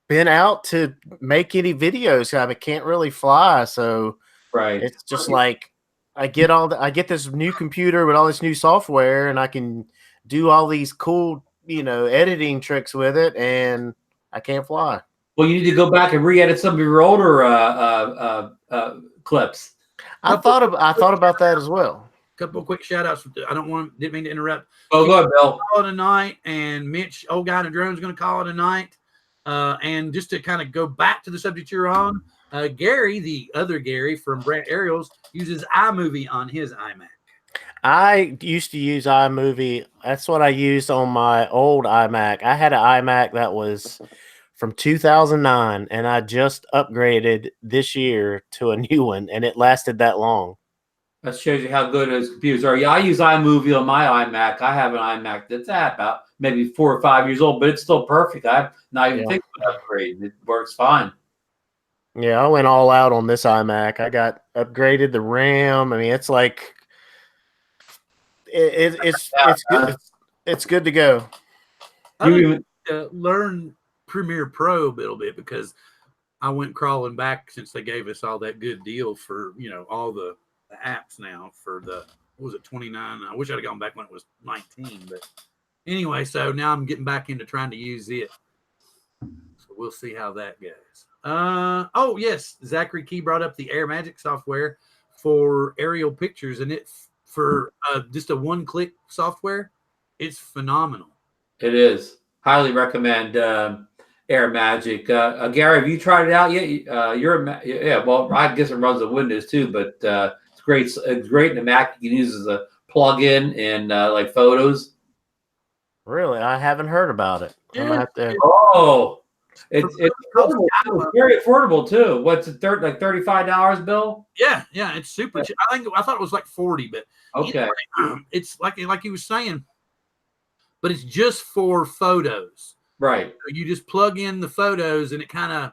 been out to make any videos. I can't really fly, so right. It's just like I get this new computer with all this new software, and I can do all these cool, editing tricks with it, and I can't fly. Well, you need to go back and re-edit some of your older clips. I thought about that as well. Couple of quick shout outs. Didn't mean to interrupt. Oh, go ahead, Bill. Call it a night, and Mitch, old guy in the drone, is going to call it a night. And just to kind of go back to the subject you're on, Gary, the other Gary from Brant Aerials, uses iMovie on his iMac. I used to use iMovie. That's what I used on my old iMac. I had an iMac that was from 2009, and I just upgraded this year to a new one, and it lasted that long. That shows you how good his computers are. Yeah, I use iMovie on my iMac. I have an iMac that's about maybe 4 or 5 years old, but it's still perfect. I'm not even thinking about upgrading. It works fine. Yeah, I went all out on this iMac. I got upgraded the RAM. I mean, it's like it's good. It's good to go. I need to learn Premiere Pro a little bit because I went crawling back since they gave us all that good deal for all the apps now for what was it, 29? I wish I'd have gone back when it was 19, but anyway, so now I'm getting back into trying to use it. So we'll see how that goes. Oh yes, Zachary Key brought up the Air Magic software for aerial pictures, and it's for just a one-click software. It's phenomenal. It is. Highly recommend Air Magic. Gary, have you tried it out yet? Well, I guess it runs on Windows too, but it's great. It's great in the Mac. You can use it as a plug-in in like photos. Really, I haven't heard about it. Yeah. It's very affordable too. What's it, like $35, Bill? Yeah, it's super cheap. I thought it was like 40, but okay. Anyway, it's like he was saying, but it's just for photos. Right. So you just plug in the photos, and it kind of,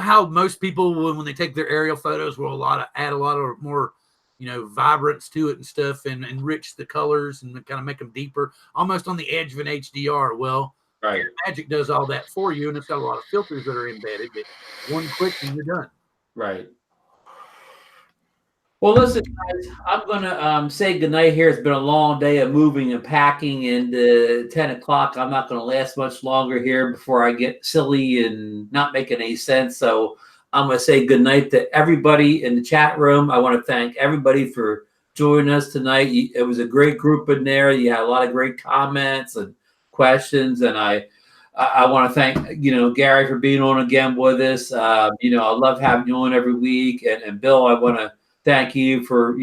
how most people when they take their aerial photos will add a lot of more, vibrance to it and stuff, and enrich the colors and kind of make them deeper, almost on the edge of an HDR. Well, right. Magic does all that for you, and it's got a lot of filters that are embedded. But one click and you're done. Right. Well, listen, guys, I'm going to say goodnight here. It's been a long day of moving and packing, and 10 o'clock. I'm not going to last much longer here before I get silly and not making any sense. So I'm going to say goodnight to everybody in the chat room. I want to thank everybody for joining us tonight. It was a great group in there. You had a lot of great comments and questions, and I want to thank Gary for being on again with us. I love having you on every week, and Bill, I want to thank you for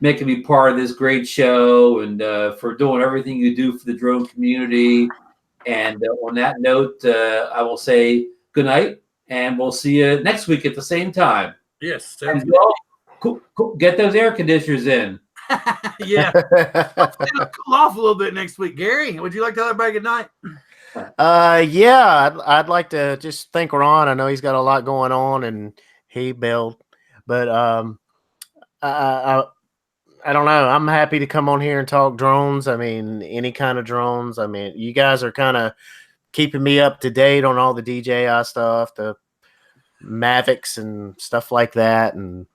making me part of this great show and for doing everything you do for the drone community. And on that note, I will say good night, and we'll see you next week at the same time. Yes. Cool. Get those air conditioners in. Yeah. It'll cool off a little bit next week. Gary, would you like to tell everybody good night? Yeah, I'd like to just thank Ron. I know he's got a lot going on, and he bailed, but I don't know. I'm happy to come on here and talk drones. I mean, any kind of drones. I mean, you guys are kind of keeping me up to date on all the DJI stuff, the Mavics and stuff like that, and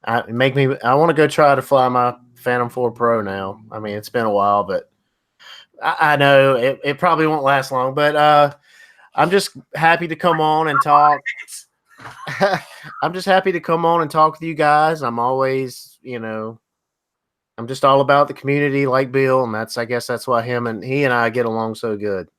I want to go try to fly my Phantom 4 Pro now. I mean, it's been a while, but I know it probably won't last long. But I'm just happy to come on and talk. I'm just happy to come on and talk with you guys. I'm always, I'm just all about the community, like Bill, and I guess that's why he and I get along so good.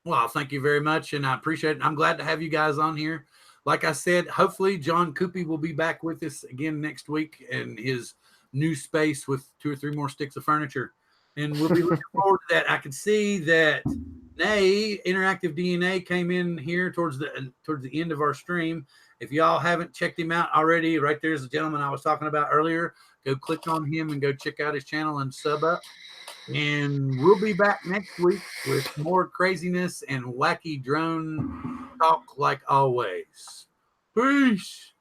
Well, thank you very much, and I appreciate it. I'm glad to have you guys on here. Like I said, hopefully John Coopy will be back with us again next week in his new space with 2 or 3 more sticks of furniture. And we'll be looking forward to that. I can see that Interactive DNA came in here towards the end of our stream. If y'all haven't checked him out already, right there's the gentleman I was talking about earlier. Go click on him and go check out his channel and sub up. And we'll be back next week with more craziness and wacky drone talk like always. Peace.